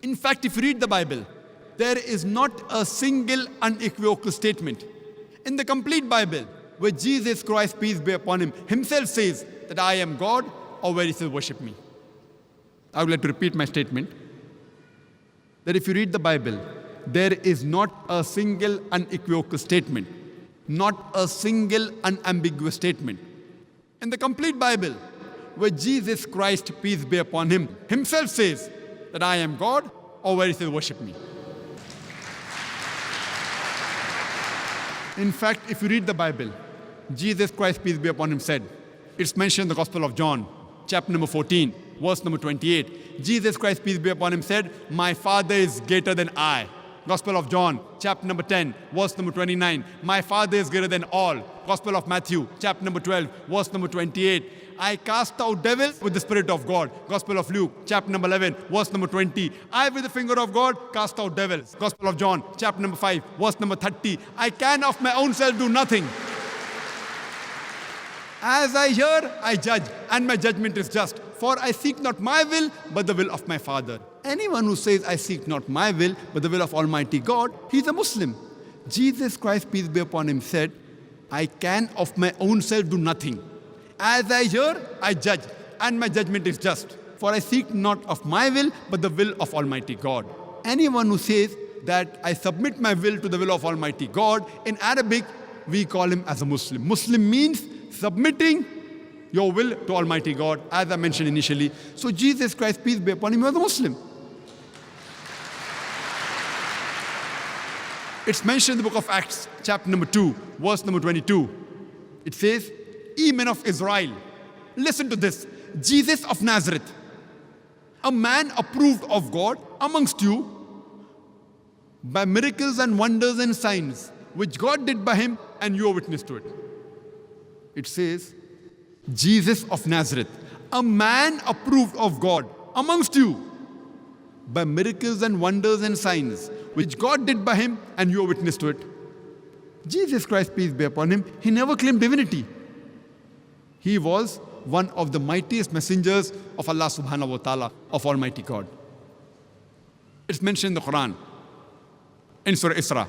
In fact, if you read the Bible, there is not a single unequivocal statement in the complete Bible where Jesus Christ, peace be upon him, himself says that I am God, or where he says worship me. I would like to repeat my statement that if you read the Bible, there is not a single unequivocal statement, not a single unambiguous statement in the complete Bible where Jesus Christ, peace be upon him, himself says that I am God, or where he says worship me. In fact, if you read the Bible, Jesus Christ, peace be upon him, said, it's mentioned in the Gospel of John, chapter number 14, verse number 28. Jesus Christ, peace be upon him, said, my Father is greater than I. Gospel of John, chapter number 10, verse number 29. My Father is greater than all. Gospel of Matthew, chapter number 12, verse number 28. I cast out devils with the Spirit of God. Gospel of Luke, chapter number 11, verse number 20. I, with the finger of God, cast out devils. Gospel of John, chapter number 5, verse number 30. I can of my own self do nothing. As I hear, I judge, and my judgment is just. For I seek not my will, but the will of my Father. Anyone who says, I seek not my will, but the will of Almighty God, he is a Muslim. Jesus Christ, peace be upon him, said, I can of my own self do nothing. As I hear, I judge, and my judgment is just. For I seek not of my will, but the will of Almighty God. Anyone who says that I submit my will to the will of Almighty God, in Arabic, we call him as a Muslim. Muslim means submitting your will to Almighty God, as I mentioned initially. So Jesus Christ, peace be upon him, was a Muslim. It's mentioned in the book of Acts, chapter number 2, verse number 22. It says, Ye men of Israel, listen to this. Jesus of Nazareth, a man approved of God amongst you by miracles and wonders and signs, which God did by him, and you are witness to it. It says, Jesus of Nazareth, a man approved of God amongst you by miracles and wonders and signs, which God did by him, and you are witness to it. Jesus Christ, peace be upon him, he never claimed divinity. He was one of the mightiest messengers of Allah subhanahu wa ta'ala, of Almighty God. It's mentioned in the Quran, in Surah Isra,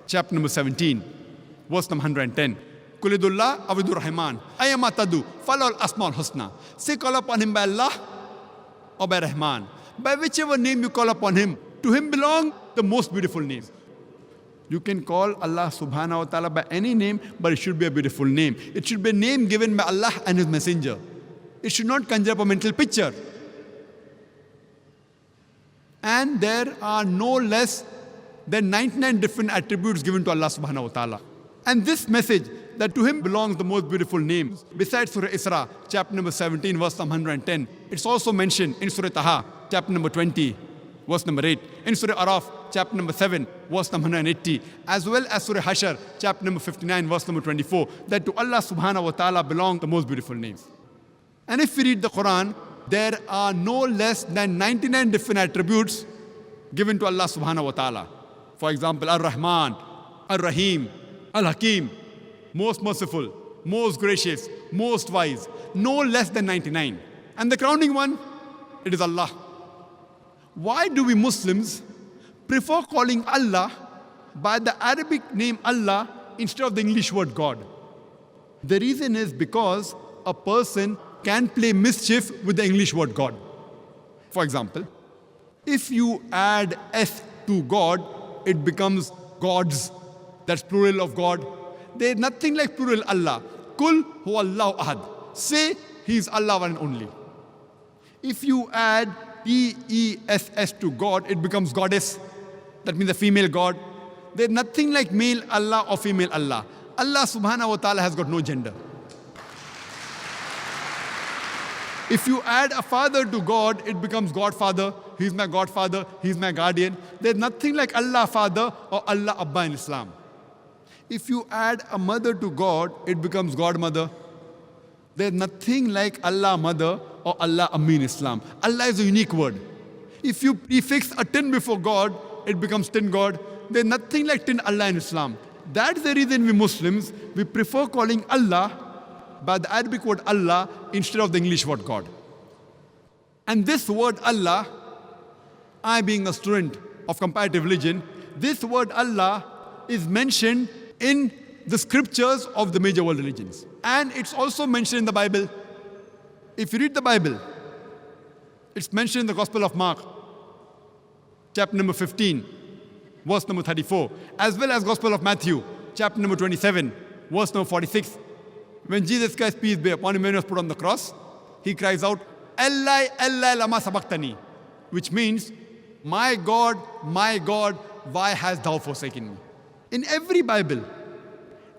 chapter number 17, verse number 110. Kulidullah awidur rahman, ayamatadu, falal asmaul husna. Say, call upon him by Allah or by Rahman. By whichever name you call upon him, to him belong the most beautiful name. You can call Allah subhanahu wa ta'ala by any name, but it should be a beautiful name. It should be a name given by Allah and his messenger. It should not conjure up a mental picture. And there are no less than 99 different attributes given to Allah subhanahu wa ta'ala. And this message, that to him belongs the most beautiful names, besides Surah Isra, chapter number 17, verse 110, it's also mentioned in Surah Taha, chapter number 20, verse number 8. In Surah Araf, chapter number 7, verse number 180. As well as Surah Hashr, chapter number 59, verse number 24. That to Allah subhanahu wa ta'ala belong the most beautiful names. And if we read the Quran, there are no less than 99 different attributes given to Allah subhanahu wa ta'ala. For example, Ar-Rahman, Ar-Rahim, Al-Hakim, most merciful, most gracious, most wise, no less than 99. And the crowning one, it is Allah. Why do we Muslims prefer calling Allah by the Arabic name Allah instead of the English word God? The reason is because a person can play mischief with the English word God. For example, if you add S to God, it becomes gods. That's plural of God. There is nothing like plural Allah. Kul huwa Allahu ahad. Say He is Allah one and only. If you add E-E-S-S to God, it becomes goddess. That means a female God. There is nothing like male Allah or female Allah. Allah subhanahu wa ta'ala has got no gender. If you add a father to God, it becomes Godfather. He's my Godfather. He's my guardian. There's nothing like Allah Father or Allah Abba in Islam. If you add a mother to God, it becomes Godmother. There's nothing like Allah Mother or Allah Ammi in Islam. Allah is a unique word. If you prefix a tin before God, it becomes tin God. There's nothing like tin Allah in Islam. That's the reason we Muslims, we prefer calling Allah by the Arabic word Allah instead of the English word God. And this word Allah, I being a student of comparative religion, this word Allah is mentioned in the scriptures of the major world religions. And it's also mentioned in the Bible. If you read the Bible, it's mentioned in the Gospel of Mark, chapter number 15, verse number 34, as well as Gospel of Matthew, chapter number 27, verse number 46. When Jesus Christ, peace be upon him, when he was put on the cross, he cries out, Eli, Eli, lama sabachthani, which means, my God, why hast thou forsaken me? In every Bible,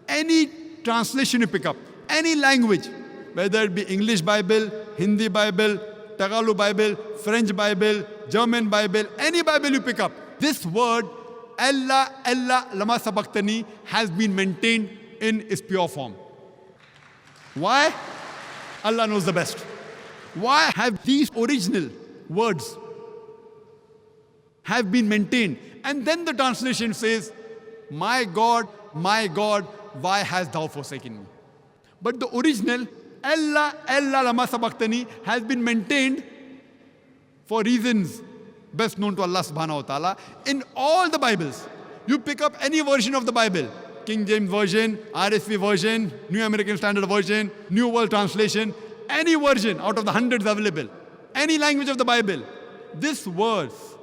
any translation you pick up, any language, whether it be English Bible, Hindi Bible, Tagalog Bible, French Bible, German Bible, any Bible you pick up, this word, Allah, Allah, lama sabachthani, has been maintained in its pure form. Why? Allah knows the best. Why have these original words have been maintained? And then the translation says, my God, why hast thou forsaken me? But the original, Allah, Allah, lama sabachthani, has been maintained for reasons best known to Allah subhanahu wa ta'ala in all the Bibles. You pick up any version of the Bible, King James Version, RSV Version, New American Standard Version, New World Translation, any version out of the hundreds available, any language of the Bible, this verse,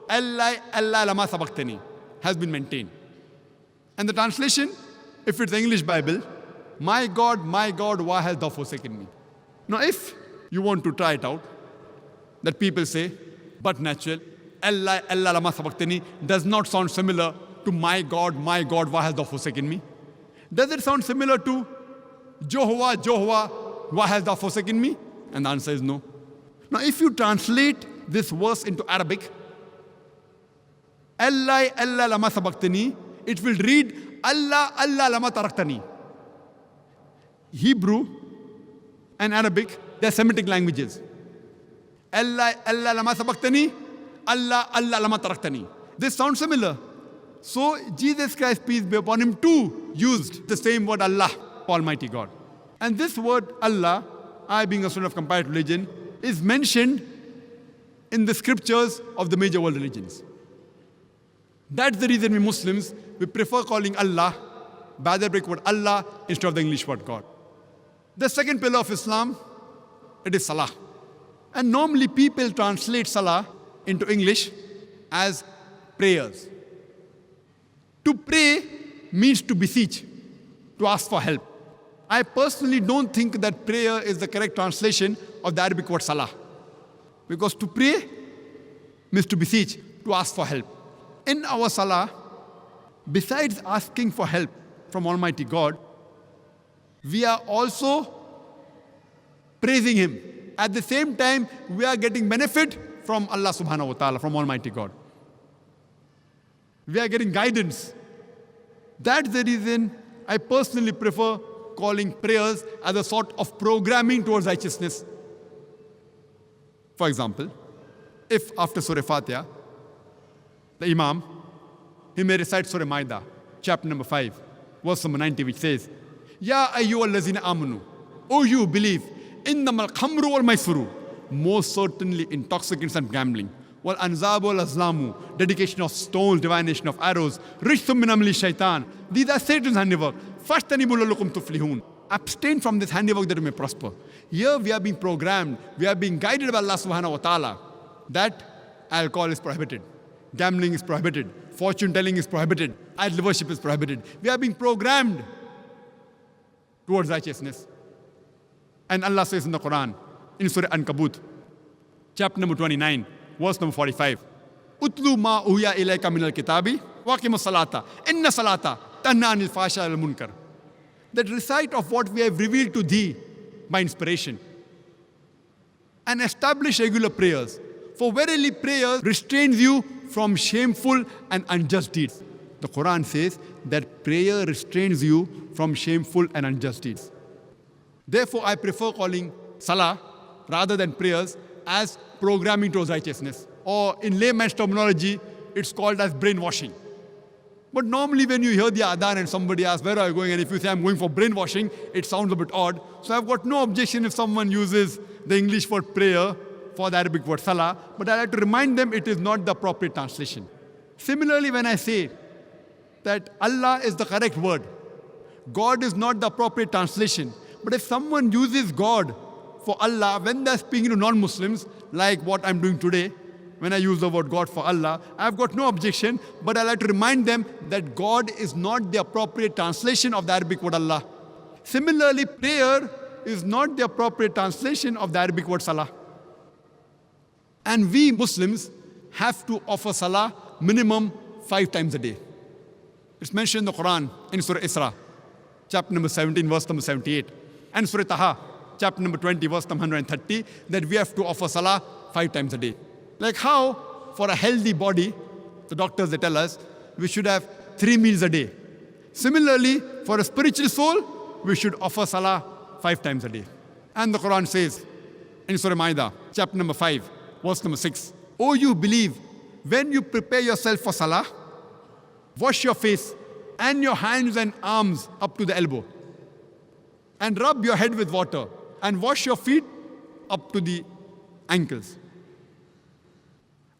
Allah, Allah, lama sabachthani, has been maintained. And the translation, if it's the English Bible, my God, why hast thou forsaken me? Now if you want to try it out, that people say, but natural, Allah, Allah, lama sabachthani does not sound similar to my God, why hast thou forsaken me? Does it sound similar to Jehovah, why hast thou forsaken me? And the answer is no. Now if you translate this verse into Arabic, Allah, Allah, lama sabachthani, it will read Allah, Allah, lama taraktani. Hebrew and Arabic, they're Semitic languages. Allah, Allah, lama sabachthani, Allah, Allah, lama taraktani. This sounds similar. So Jesus Christ, peace be upon him, too used the same word Allah, Almighty God. And this word Allah, I being a student of comparative religion, is mentioned in the scriptures of the major world religions. That's the reason we Muslims, we prefer calling Allah by the Arabic word Allah instead of the English word God. The second pillar of Islam, it is Salah. And normally people translate Salah into English as prayers. To pray means to beseech, to ask for help. I personally don't think that prayer is the correct translation of the Arabic word Salah. Because to pray means to beseech, to ask for help. In our Salah, besides asking for help from Almighty God, we are also praising Him. At the same time, we are getting benefit from Allah subhanahu wa ta'ala, from Almighty God. We are getting guidance. That's the reason I personally prefer calling prayers as a sort of programming towards righteousness. For example, if after Surah Fatiha, the Imam, he may recite Surah Maida, chapter number 5, verse number 90, which says, Ya ayyuhal lazina amanu, O you believe, innamal khamru wal maisuru, most certainly intoxicants and gambling, wal anzabu wal azlamu, dedication of stones, divination of arrows, rishthum min amali shaitan. These are Satan's handiwork. Fashtanibu la'allakum tuflihun. Abstain from this handiwork that you may prosper. Here we are being programmed, we are being guided by Allah subhanahu wa ta'ala that alcohol is prohibited, gambling is prohibited, fortune telling is prohibited, idol worship is prohibited. We are being programmed towards righteousness. And Allah says in the Quran, in Surah Ankabut, chapter number 29, verse number 45, Utlu ma uhiya ilayka minal kitabi, waqimus salata, inna salata, tanha anil fasha al munkar. That recite of what we have revealed to thee by inspiration. And establish regular prayers. For verily prayer restrains you from shameful and unjust deeds. The Quran says that prayer restrains you from shameful and unjust deeds. Therefore, I prefer calling salah rather than prayers as programming towards righteousness. Or in layman's terminology, it's called as brainwashing. But normally when you hear the adhan and somebody asks, where are you going? And if you say, I'm going for brainwashing, it sounds a bit odd. So I've got no objection if someone uses the English word prayer for the Arabic word salah. But I like to remind them it is not the appropriate translation. Similarly, when I say that Allah is the correct word, God is not the appropriate translation. But if someone uses God for Allah when they're speaking to non-Muslims, like what I'm doing today, when I use the word God for Allah, I've got no objection, but I like to remind them that God is not the appropriate translation of the Arabic word Allah. Similarly, prayer is not the appropriate translation of the Arabic word salah. And we Muslims have to offer salah minimum 5 times a day. It's mentioned in the Quran in Surah Isra, chapter number 17, verse number 78. And Surah Taha, chapter number 20, verse number 130, that we have to offer salah 5 times a day. Like how, for a healthy body, the doctors, they tell us, we should have 3 meals a day. Similarly, for a spiritual soul, we should offer salah 5 times a day. And the Quran says, in Surah Maida, chapter number 5, verse number 6, O you believe, when you prepare yourself for salah, wash your face and your hands and arms up to the elbow, and rub your head with water, and wash your feet up to the ankles.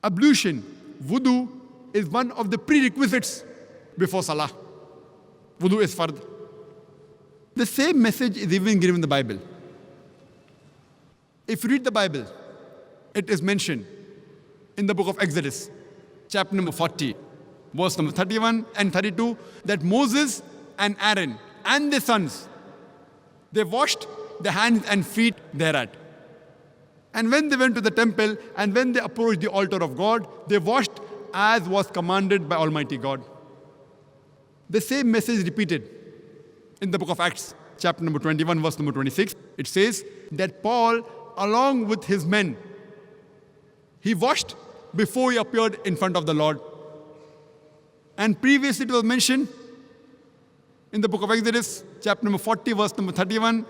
Ablution, wudu, is one of the prerequisites before salah. Wudu is fard. The same message is even given in the Bible. If you read the Bible, it is mentioned in the book of Exodus, chapter number 40, verse number 31 and 32, that Moses and Aaron and their sons, they washed their hands and feet thereat. And when they went to the temple and when they approached the altar of God, they washed as was commanded by Almighty God. The same message repeated in the book of Acts, chapter number 21, verse number 26. It says that Paul, along with his men, he washed before he appeared in front of the Lord. And previously it was mentioned in the book of Exodus, chapter number 40, verse number 31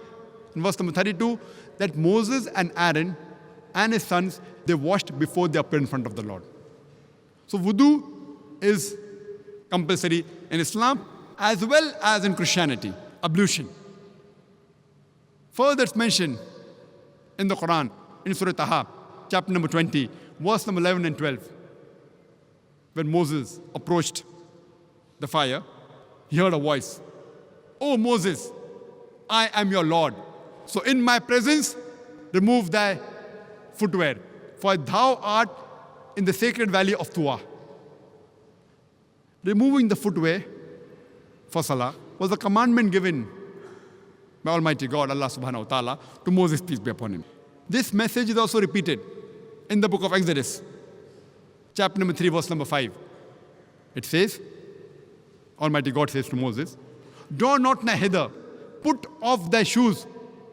and verse number 32, that Moses and Aaron and his sons, they washed before they appeared in front of the Lord. So wudu is compulsory in Islam as well as in Christianity, ablution. Further it's mentioned in the Quran, in Surah Taha, chapter number 20, verse number 11 and 12. When Moses approached the fire, he heard a voice, "O Moses, I am your Lord. So in my presence, remove thy footwear, for thou art in the sacred valley of Tuwa." Removing the footwear for salah was a commandment given by Almighty God, Allah subhanahu wa ta'ala, to Moses, peace be upon him. This message is also repeated in the book of Exodus, chapter number 3, verse number 5. It says, Almighty God says to Moses, "Draw not nigh hither, put off thy shoes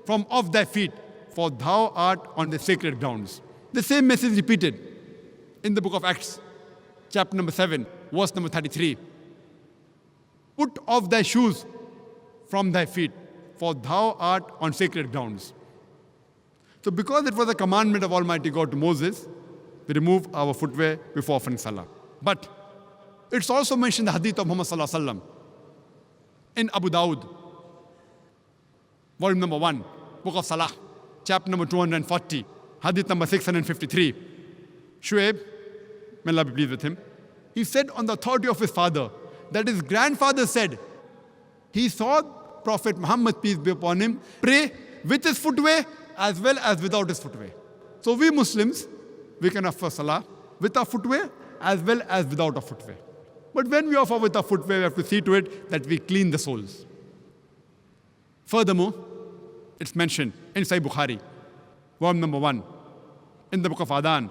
from off thy feet, for thou art on the sacred grounds." The same message repeated in the book of Acts, chapter number 7, verse number 33. Put off thy shoes from thy feet, for thou art on sacred grounds. So because it was a commandment of Almighty God to Moses, we remove our footwear before offering salah. But it's also mentioned in the hadith of Muhammad sallallahu alaihi wasallam in Abu Dawud, volume number 1, book of Salah, chapter number 240, hadith number 653. Shuaib, may Allah be pleased with him, he said on the authority of his father that his grandfather said he saw Prophet Muhammad, peace be upon him, pray with his footwear as well as without his footwear. So we Muslims, we can offer salah with our footwear as well as without our footwear. But when we offer with our footwear, we have to see to it that we clean the soles. Furthermore, it's mentioned in Sahih Bukhari, volume number 1, in the book of Adhan,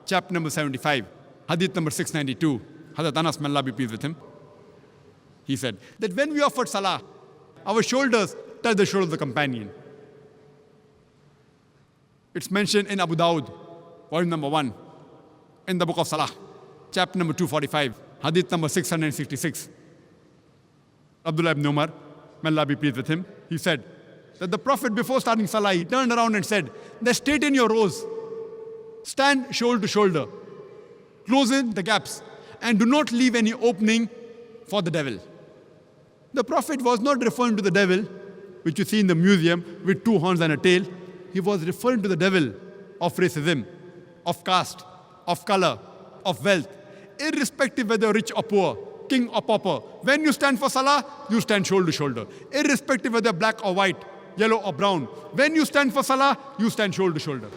chapter number 75, hadith number 692, Hazrat Anas, may Allah be pleased with him. He said that when we offered salah, our shoulders touch the shoulder of the companion. It's mentioned in Abu Dawud, volume number 1, in the book of Salah, chapter number 245, hadith number 666. Abdullah ibn Umar, may Allah be pleased with him, he said that the Prophet, before starting salah, he turned around and said that straighten your rows, stand shoulder to shoulder, close in the gaps, and do not leave any opening for the devil. The Prophet was not referring to the devil, which you see in the museum with 2 horns and a tail. He was referring to the devil of racism, of caste, of color, of wealth, irrespective whether rich or poor, king or pauper. When you stand for salah, you stand shoulder to shoulder, irrespective whether black or white, yellow or brown. When you stand for salah, you stand shoulder to shoulder.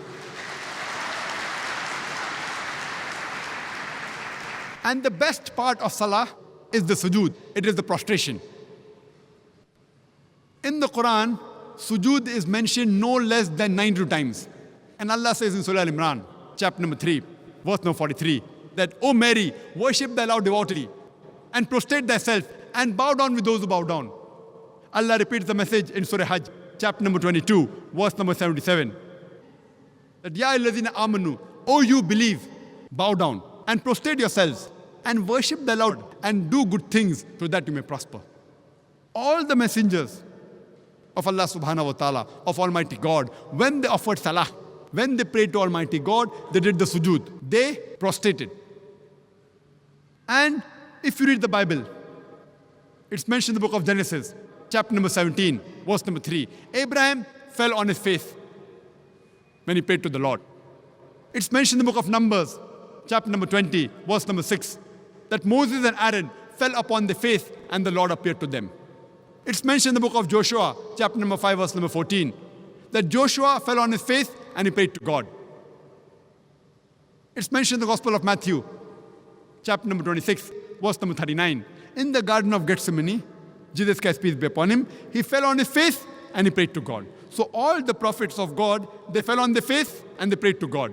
And the best part of salah is the sujood. It is the prostration. In the Quran, sujood is mentioned no less than 92 times. And Allah says in Surah Al-Imran, chapter number 3, verse number 43, that, O Mary, worship thy Lord devotedly, and prostrate thyself, and bow down with those who bow down. Allah repeats the message in Surah Hajj, chapter number 22, verse number 77. That, Ya ayyuhallazina amanu, O you believe, bow down, and prostrate yourselves, and worship the Lord, and do good things, so that you may prosper. All the messengers of Allah subhanahu wa ta'ala, of Almighty God, when they offered salah, when they prayed to Almighty God, they did the sujood. They prostrated. And if you read the Bible, it's mentioned in the book of Genesis, chapter number 17, verse number 3. Abraham fell on his face when he prayed to the Lord. It's mentioned in the book of Numbers, chapter number 20, verse number 6, that Moses and Aaron fell upon their face and the Lord appeared to them. It's mentioned in the book of Joshua, chapter number 5, verse number 14, that Joshua fell on his face and he prayed to God. It's mentioned in the Gospel of Matthew, chapter number 26, verse number 39. In the Garden of Gethsemane, Jesus Christ, peace be upon him, he fell on his face and he prayed to God. So all the prophets of God, they fell on their face and they prayed to God.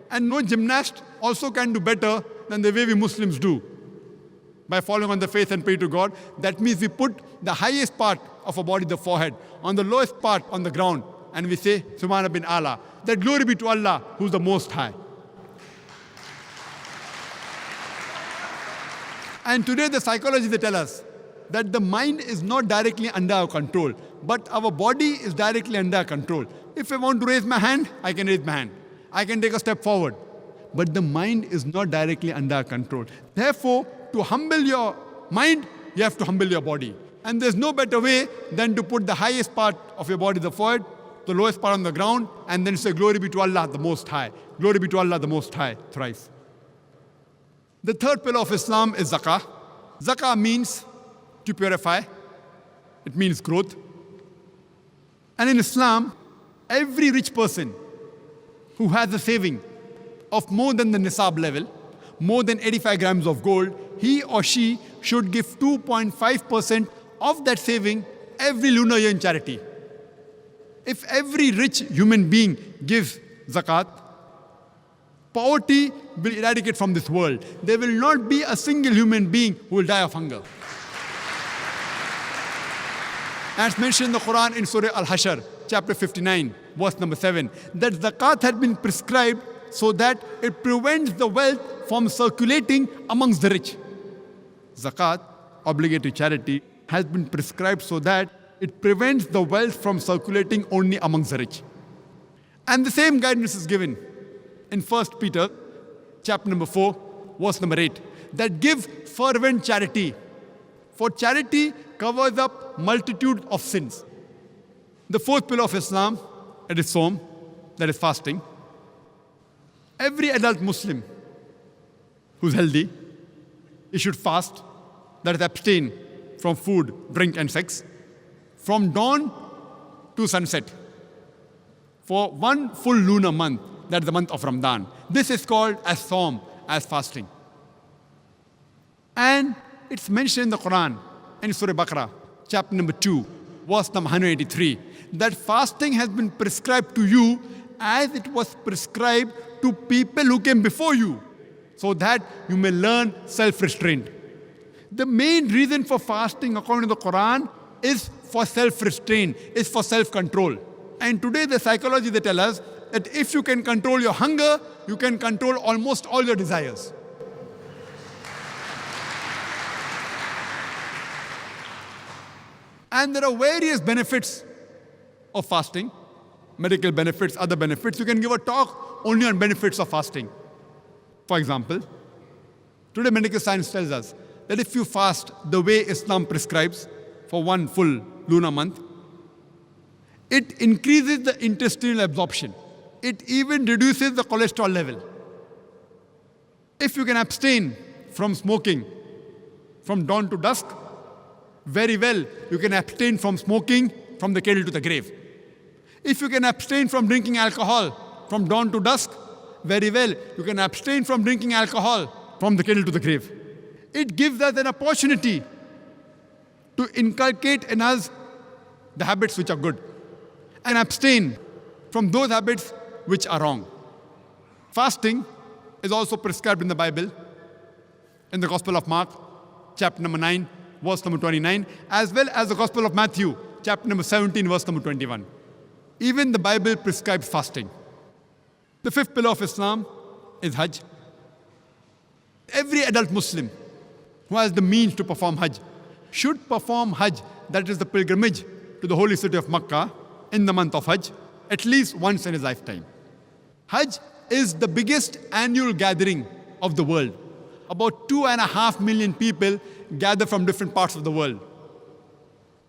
And no gymnast also can do better than the way we Muslims do. By falling on the face and pray to God, that means we put the highest part of our body, the forehead, on the lowest part on the ground, and we say, Subhana bin Allah, that glory be to Allah, who's the Most High. And today the psychologists, they tell us that the mind is not directly under our control, but our body is directly under our control. If I want to raise my hand, I can raise my hand. I can take a step forward. But the mind is not directly under our control. Therefore, to humble your mind, you have to humble your body. And there's no better way than to put the highest part of your body, the forehead, the lowest part on the ground, and then say, glory be to Allah, the Most High. Glory be to Allah, the Most High, thrice. The third pillar of Islam is zakah. Zakah means to purify. It means growth. And in Islam, every rich person who has a saving of more than the nisab level, more than 85 grams of gold, he or she should give 2.5% of that saving every lunar year in charity. If every rich human being gives zakat, poverty will eradicate from this world. There will not be a single human being who will die of hunger. As mentioned in the Quran in Surah Al-Hashr, chapter 59, verse number 7, that zakat had been prescribed so that it prevents the wealth from circulating amongst the rich. Zakat, obligatory charity, has been prescribed so that it prevents the wealth from circulating only amongst the rich. And the same guidance is given in 1 Peter chapter number 4, verse number 8, that give fervent charity. For charity covers up multitude of sins. The fourth pillar of Islam, it is Sawm, that is fasting. Every adult Muslim who's healthy, he should fast, that is abstain from food, drink and sex, from dawn to sunset, for one full lunar month, that is the month of Ramadan. This is called as Sawm, as fasting. And it's mentioned in the Quran, in Surah Baqarah, chapter number 2, verse number 183, that fasting has been prescribed to you as it was prescribed to people who came before you, so that you may learn self-restraint. The main reason for fasting, according to the Quran, is for self-restraint, is for self-control. And today the psychology, they tell us that if you can control your hunger, you can control almost all your desires. And there are various benefits of fasting, medical benefits, other benefits. You can give a talk only on benefits of fasting. For example, today medical science tells us that if you fast the way Islam prescribes for one full lunar month, it increases the intestinal absorption. It even reduces the cholesterol level. If you can abstain from smoking from dawn to dusk, very well, you can abstain from smoking from the cradle to the grave. If you can abstain from drinking alcohol from dawn to dusk, very well, you can abstain from drinking alcohol from the cradle to the grave. It gives us an opportunity to inculcate in us the habits which are good and abstain from those habits which are wrong. Fasting is also prescribed in the Bible, in the Gospel of Mark, chapter number 9, verse number 29, as well as the Gospel of Matthew, chapter number 17, verse number 21. Even the Bible prescribes fasting. The fifth pillar of Islam is Hajj. Every adult Muslim who has the means to perform Hajj should perform Hajj, that is the pilgrimage to the holy city of Makkah, in the month of Hajj, at least once in his lifetime. Hajj is the biggest annual gathering of the world. About 2.5 million people gather from different parts of the world.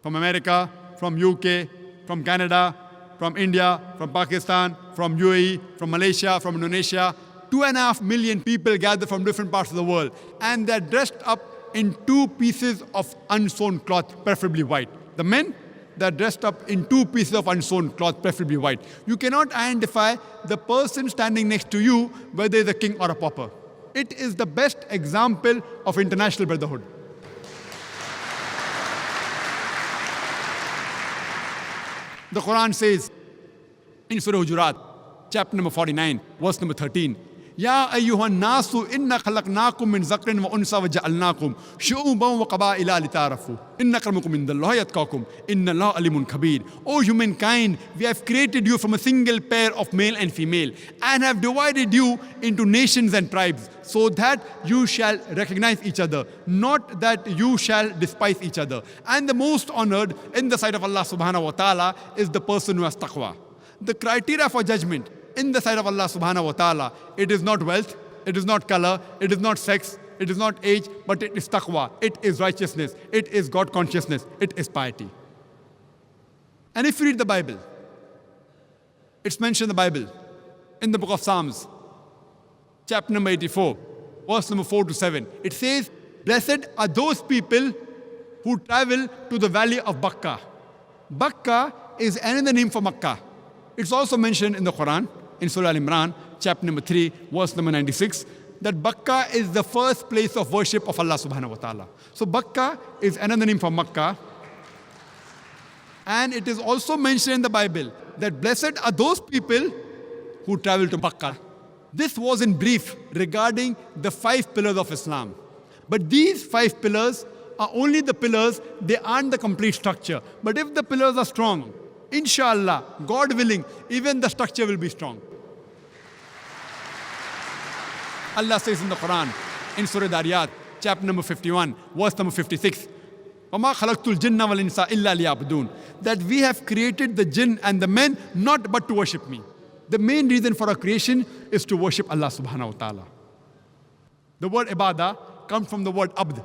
From America, from UK, from Canada, from India, from Pakistan, from UAE, from Malaysia, from Indonesia. 2.5 million people gather from different parts of the world. And they're dressed up in two pieces of unsewn cloth, preferably white. The men, they're dressed up in two pieces of unsewn cloth, preferably white. You cannot identify the person standing next to you, whether he's a king or a pauper. It is the best example of international brotherhood. The Quran says in Surah Hujurat, chapter number 49, verse number 13, Ya ayyuhan nasu inna khalaqnakum min zakrin wa unsa wa ja'alnakum shu'uban wa qaba'ila lita'arafu inna akramakum indallahi atqakum inna Allaha alimun khabir. O humankind, we have created you from a single pair of male and female and have divided you into nations and tribes so that you shall recognize each other, not that you shall despise each other. And the most honored in the sight of Allah subhanahu wa ta'ala is the person who has taqwa. The criteria for judgment in the sight of Allah subhanahu wa ta'ala, it is not wealth, it is not color, it is not sex, it is not age, but it is taqwa, it is righteousness, it is God consciousness, it is piety. And if you read the Bible, it's mentioned in the Bible, in the book of Psalms, chapter number 84, verse number 4 to 7. It says, blessed are those people who travel to the valley of Bakkah. Bakkah is another name for Makkah. It's also mentioned in the Quran, in Surah Al-Imran, chapter number 3, verse number 96, that Bakkah is the first place of worship of Allah subhanahu wa ta'ala. So Bakkah is another name for Makkah. And it is also mentioned in the Bible that blessed are those people who travel to Bakkah. This was in brief regarding the 5 pillars of Islam. But these 5 pillars are only the pillars, they aren't the complete structure. But if the pillars are strong, inshallah, God willing, even the structure will be strong. Allah says in the Quran, in Surah Dariyat, chapter number 51, verse number 56, وَمَا خَلَقْتُ الْجِنَّ وَالْإِنسَ إِلَّا لِيَعْبُدُونَ, that we have created the jinn and the men not but to worship me. The main reason for our creation is to worship Allah subhanahu wa ta'ala. The word ibadah comes from the word abd.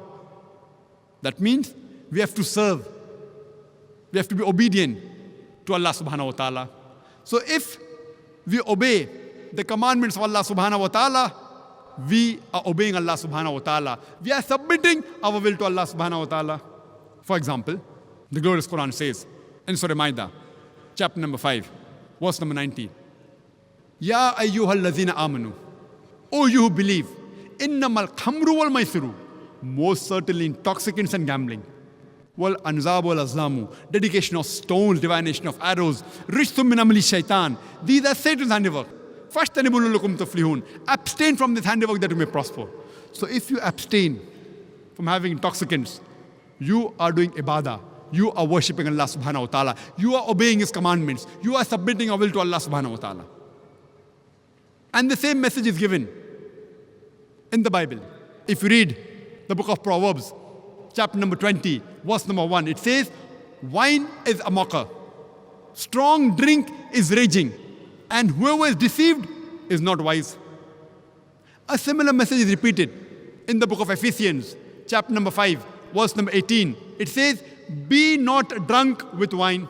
That means we have to serve. We have to be obedient to Allah subhanahu wa ta'ala. So if we obey the commandments of Allah subhanahu wa ta'ala, we are obeying Allah subhanahu wa ta'ala. We are submitting our will to Allah subhanahu wa ta'ala. For example, the glorious Quran says in Surah Ma'idah, chapter number 5, verse number 19, Ya ayyuhal ladhina amanu, O you who believe, innamal khamru wal maisiru, most certainly intoxicants and gambling, wal anzab wal azlamu, dedication of stones, divination of arrows, rijthum min amali shaitan, these are Satan's handiwork. Fashtanibul lakum tuflihun, abstain from this handiwork that you may prosper. So if you abstain from having intoxicants, you are doing ibadah. You are worshipping Allah subhanahu wa ta'ala. You are obeying His commandments. You are submitting your will to Allah subhanahu wa ta'ala. And the same message is given in the Bible. If you read the book of Proverbs, chapter number 20, verse number 1, it says, wine is a mocker, strong drink is raging, and whoever is deceived is not wise. A similar message is repeated in the book of Ephesians, chapter number 5, verse number 18. It says, be not drunk with wine.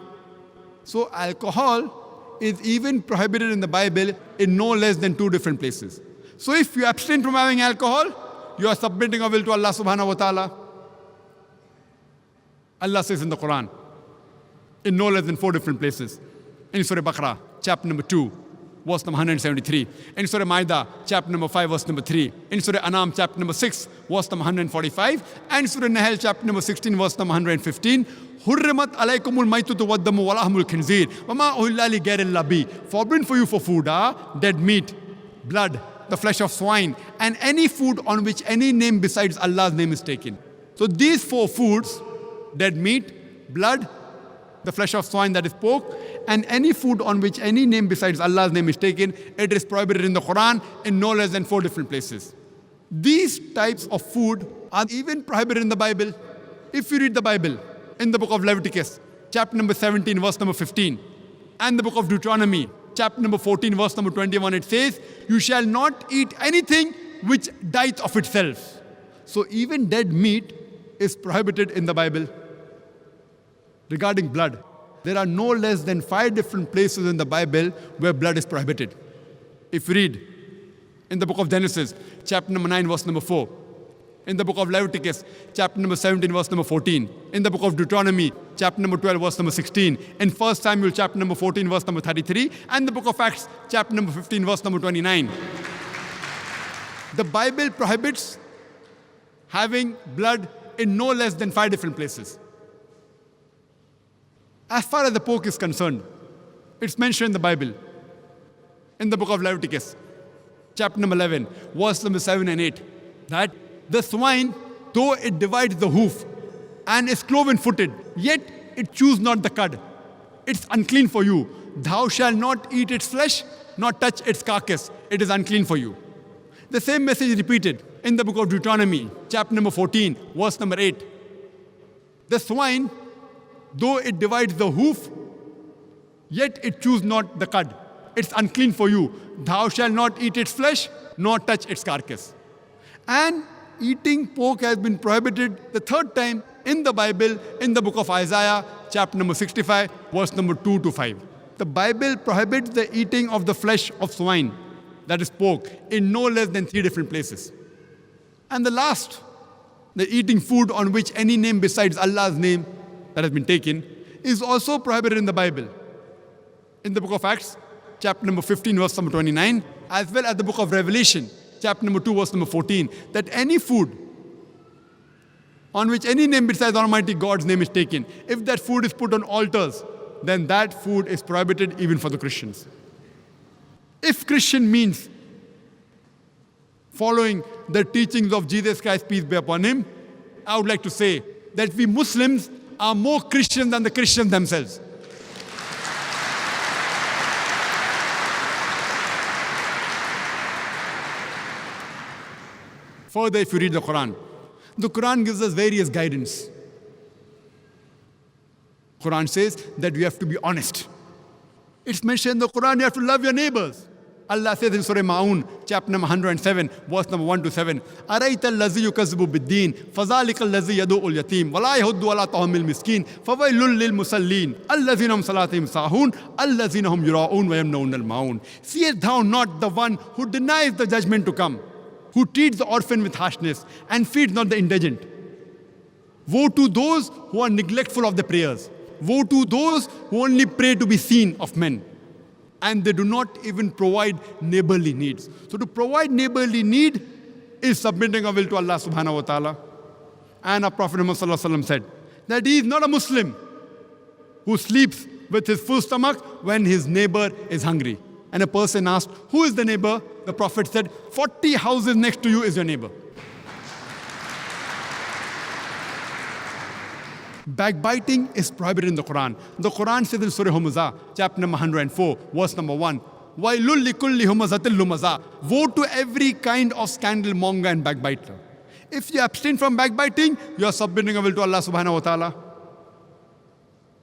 So alcohol is even prohibited in the Bible in no less than 2 different places. So if you abstain from having alcohol, you are submitting your will to Allah subhanahu wa ta'ala. Allah says in the Quran, in no less than 4 different places. In Surah Baqarah, chapter number 2, verse number 173. In Surah Ma'idah, chapter number 5, verse number 3. In Surah Anam, chapter number 6, verse number 145. And Surah Nahl, chapter number 16, verse number 115. Hurrimat alaykumul maytatu waddamu walahmul khinzir. Wama uhilla li ghayril bi. Forbidden for you for food are dead meat, blood, the flesh of swine, and any food on which any name besides Allah's name is taken. So these 4 foods, dead meat, blood, the flesh of swine, that is pork, and any food on which any name besides Allah's name is taken, it is prohibited in the Quran in no less than 4 different places. These types of food are even prohibited in the Bible. If you read the Bible, in the book of Leviticus, chapter number 17, verse number 15, and the book of Deuteronomy, chapter number 14, verse number 21, it says, you shall not eat anything which dieth of itself. So even dead meat is prohibited in the Bible. Regarding blood, there are no less than 5 different places in the Bible where blood is prohibited. If you read in the book of Genesis, chapter number 9, verse number 4, in the book of Leviticus, chapter number 17, verse number 14, in the book of Deuteronomy, chapter number 12, verse number 16, in 1 Samuel, chapter number 14, verse number 33, and the book of Acts, chapter number 15, verse number 29. The Bible prohibits having blood in no less than 5 different places. As far as the pork is concerned, it's mentioned in the Bible, in the book of Leviticus, chapter number 11, verse number 7 and 8, that the swine, though it divides the hoof and is cloven-footed, yet it chews not the cud. It's unclean for you. Thou shalt not eat its flesh, nor touch its carcass. It is unclean for you. The same message is repeated in the book of Deuteronomy, chapter number 14, verse number 8. The swine, though it divides the hoof, yet it chews not the cud. It's unclean for you. Thou shalt not eat its flesh, nor touch its carcass. And eating pork has been prohibited the 3rd time in the Bible, in the book of Isaiah, chapter number 65, verse number 2 to 5. The Bible prohibits the eating of the flesh of swine, that is pork, in no less than 3 different places. And the last, the eating food on which any name besides Allah's name that has been taken, is also prohibited in the Bible. In the book of Acts, chapter number 15, verse number 29, as well as the book of Revelation, chapter number 2, verse number 14, that any food on which any name besides Almighty God's name is taken, if that food is put on altars, then that food is prohibited even for the Christians. If Christian means following the teachings of Jesus Christ, peace be upon him, I would like to say that we Muslims are more Christian than the Christians themselves. Further, if you read the Quran gives us various guidance. Quran says that we have to be honest. It's mentioned in the Quran, you have to love your neighbors. Allah says in Surah Ma'un, chapter number 107, verse number 1 to 7, أَرَيْتَ الَّذِي يُكَذِّبُ بِالدِّينِ فَذَلِكَ الَّذِي يَدُعُّ الْيَتِيمَ وَلَا يَحُضُّ عَلَىٰ طَعَامِ الْمِسْكِينِ فَوَيْلٌ لِّلْمُصَلِّينَ الَّذِينَ هُمْ صَلَاتِهِمْ سَاهُونَ الَّذِينَ هُمْ يُرَاءُونَ وَيَمْنَعُونَ الْمَاعُونَ. Seest thou not the one who denies the judgment to come, who treats the orphan with harshness and feeds not the indigent? Woe to those who are neglectful of the prayers. Woe to those who only pray to be seen of men, and they do not even provide neighborly needs. So to provide neighborly need is submitting our will to Allah subhanahu wa ta'ala. And our Prophet Muhammad sallallahu alaihi wasallam said that he is not a Muslim who sleeps with his full stomach when his neighbor is hungry. And a person asked, who is the neighbor? The Prophet said, 40 houses next to you is your neighbor. Backbiting is prohibited in the Quran. The Quran says in Surah Humazah, chapter number 104, verse number 1, وَيْلُلْ لِكُلِّ هُمَزَةٍ لُمَزَةٍ. Woe to every kind of scandal monger and backbiter. If you abstain from backbiting, you are submitting a will to Allah subhanahu wa ta'ala.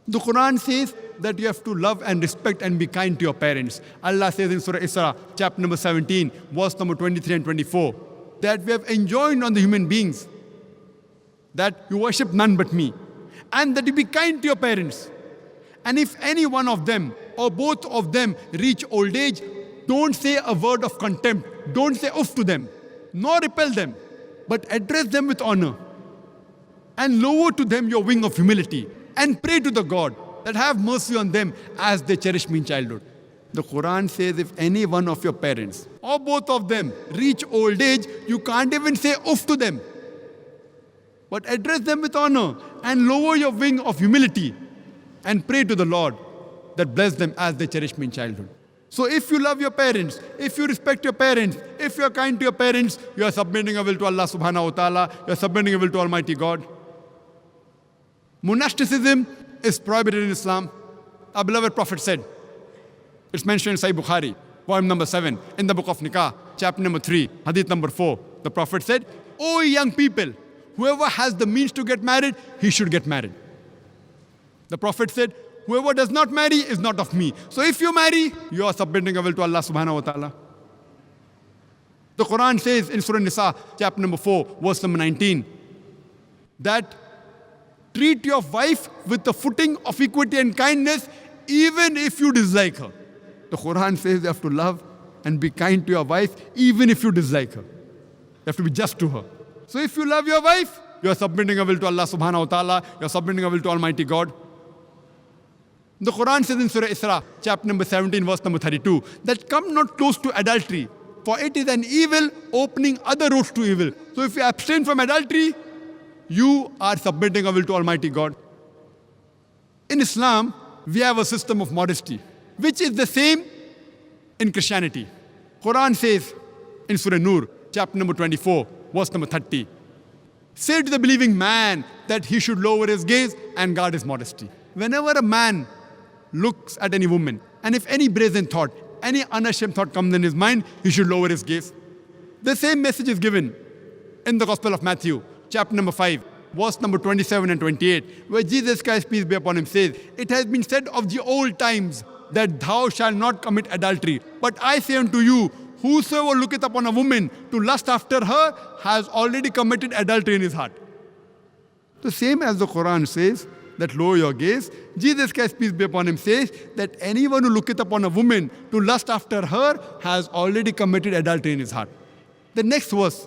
The Quran says that you have to love and respect and be kind to your parents. Allah says in Surah Isra, chapter number 17, verse number 23 and 24, that we have enjoined on the human beings that you worship none but me, and that you be kind to your parents. And if any one of them or both of them reach old age, don't say a word of contempt. Don't say oof to them, nor repel them, but address them with honor. And lower to them your wing of humility, and pray to the God that have mercy on them as they cherish me in childhood. The Quran says if any one of your parents or both of them reach old age, you can't even say oof to them, but address them with honor and lower your wing of humility and pray to the Lord that bless them as they cherish me in childhood. So if you love your parents, if you respect your parents, if you are kind to your parents, you are submitting a will to Allah subhanahu wa ta'ala, you are submitting a will to Almighty God. Monasticism is prohibited in Islam. Our beloved Prophet said, it's mentioned in Sahih Bukhari, poem number 7, in the book of Nikah, chapter number 3, hadith number 4. The Prophet said, O young people, whoever has the means to get married, he should get married. The Prophet said, whoever does not marry is not of me. So if you marry, you are submitting a will to Allah subhanahu wa ta'ala. The Quran says in Surah Nisa, chapter number 4, verse number 19, that treat your wife with the footing of equity and kindness, even if you dislike her. The Quran says you have to love and be kind to your wife, even if you dislike her. You have to be just to her. So if you love your wife, you are submitting a will to Allah subhanahu wa ta'ala, you are submitting a will to Almighty God. The Quran says in Surah Isra, chapter number 17, verse number 32, that come not close to adultery, for it is an evil opening other roads to evil. So if you abstain from adultery, you are submitting a will to Almighty God. In Islam, we have a system of modesty, which is the same in Christianity. Quran says in Surah Nur, chapter number 24, verse number 30, say to the believing man that he should lower his gaze and guard his modesty. Whenever a man looks at any woman, and if any brazen thought, any unashamed thought comes in his mind, he should lower his gaze. The same message is given in the Gospel of Matthew, chapter number 5, verse number 27 and 28, where Jesus Christ, peace be upon him, says, it has been said of the old times that thou shalt not commit adultery. But I say unto you, whosoever looketh upon a woman to lust after her has already committed adultery in his heart. The same as the Quran says, that lower your gaze, Jesus Christ, peace be upon him, says that anyone who looketh upon a woman to lust after her has already committed adultery in his heart. The next verse,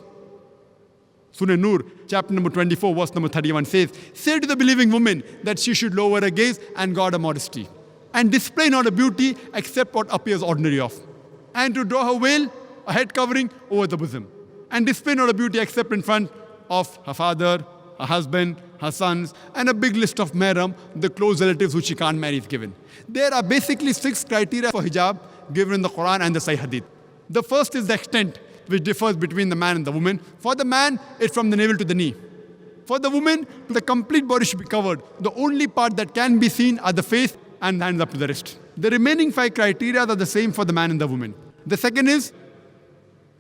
Surah Nur, chapter number 24, verse number 31 says, say to the believing woman that she should lower her gaze and guard her modesty, and display not a beauty except what appears ordinary of, and to draw her veil, a head covering, over the bosom, and display not a beauty except in front of her father, her husband, her sons, and a big list of mahram, the close relatives who she can't marry is given. There are basically 6 criteria for hijab given in the Quran and the Sahih Hadith. The first is the extent, which differs between the man and the woman. For the man, it's from the navel to the knee. For the woman, the complete body should be covered. The only part that can be seen are the face and hands up to the wrist. The remaining 5 criteria are the same for the man and the woman. The second is,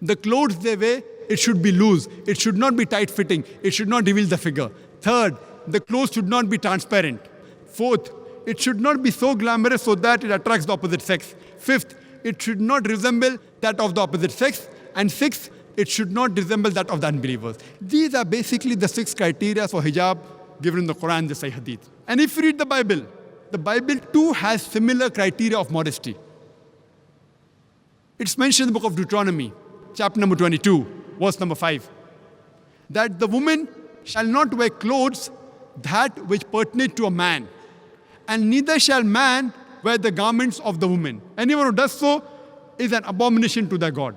the clothes they wear it should be loose. It should not be tight-fitting. It should not reveal the figure. Third, the clothes should not be transparent. Fourth, it should not be so glamorous so that it attracts the opposite sex. Fifth, it should not resemble that of the opposite sex. And sixth, it should not resemble that of the unbelievers. These are basically the 6 criteria for hijab given in the Quran, the Sahih Hadith. And if you read the Bible too has similar criteria of modesty. It's mentioned in the book of Deuteronomy, chapter number 22, verse number 5, that the woman shall not wear clothes that which pertain to a man, and neither shall man wear the garments of the woman. Anyone who does so is an abomination to their God.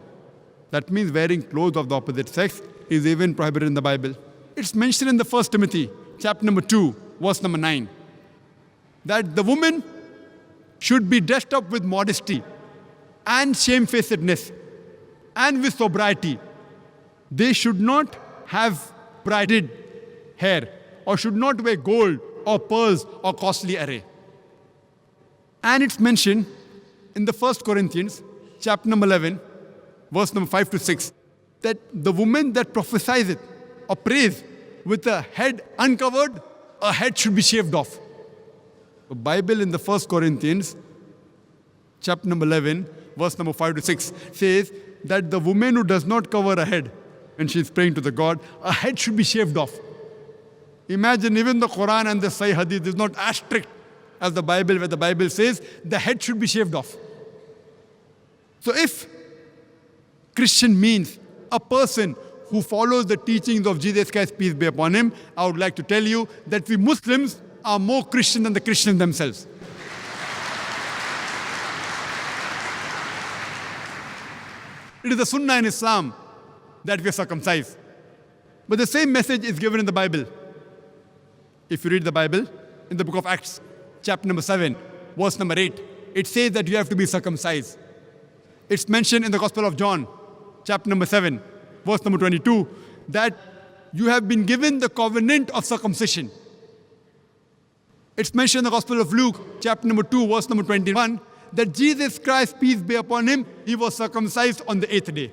That means wearing clothes of the opposite sex is even prohibited in the Bible. It's mentioned in the 1 Timothy, chapter number 2, verse number 9, that the woman should be dressed up with modesty and shamefacedness and with sobriety. They should not have braided hair or should not wear gold or pearls or costly array. And it's mentioned in the 1 Corinthians, chapter number 11, verse number 5 to 6, that the woman that prophesies it or prays with a head uncovered, a head should be shaved off. The Bible in the 1 Corinthians, chapter number 11, verse number 5 to 6, says that the woman who does not cover her head when she is praying to the God, a head should be shaved off. Imagine even the Quran and the Sahih Hadith is not as strict as the Bible, where the Bible says the head should be shaved off. So if Christian means a person who follows the teachings of Jesus Christ, peace be upon him, I would like to tell you that we Muslims are more Christian than the Christians themselves. It is the Sunnah in Islam that we are circumcised. But the same message is given in the Bible. If you read the Bible, in the book of Acts, chapter number 7, verse number 8, it says that you have to be circumcised. It's mentioned in the Gospel of John, chapter number 7, verse number 22, that you have been given the covenant of circumcision. It's mentioned in the Gospel of Luke, chapter number 2, verse number 21, that Jesus Christ, peace be upon him, he was circumcised on the 8th day.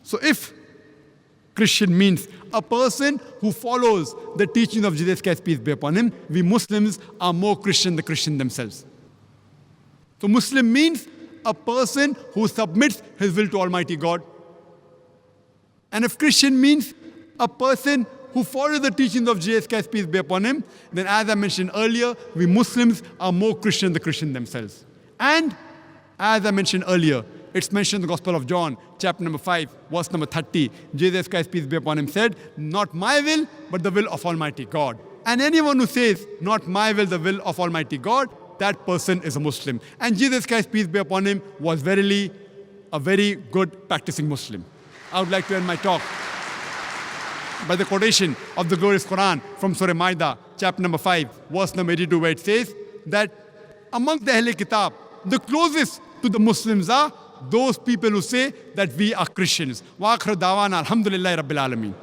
So if Christian means a person who follows the teaching of Jesus Christ, peace be upon him, we Muslims are more Christian than the Christians themselves. So Muslim means a person who submits his will to Almighty God. And if Christian means a person who follows the teachings of Jesus Christ, peace be upon him, then as I mentioned earlier, we Muslims are more Christian than the Christians themselves. And as I mentioned earlier, it's mentioned in the Gospel of John, chapter number 5, verse number 30. Jesus Christ, peace be upon him, said, "Not my will, but the will of Almighty God." And anyone who says, "Not my will, the will of Almighty God," that person is a Muslim. And Jesus Christ, peace be upon him, was verily a very good practicing Muslim. I would like to end my talk by the quotation of the glorious Quran from Surah Ma'idah, chapter number 5, verse number 82, where it says that among the Ahl Kitab, the closest to the Muslims are those people who say that we are Christians. Wa akhir dawana alhamdulillahi rabbil alameen.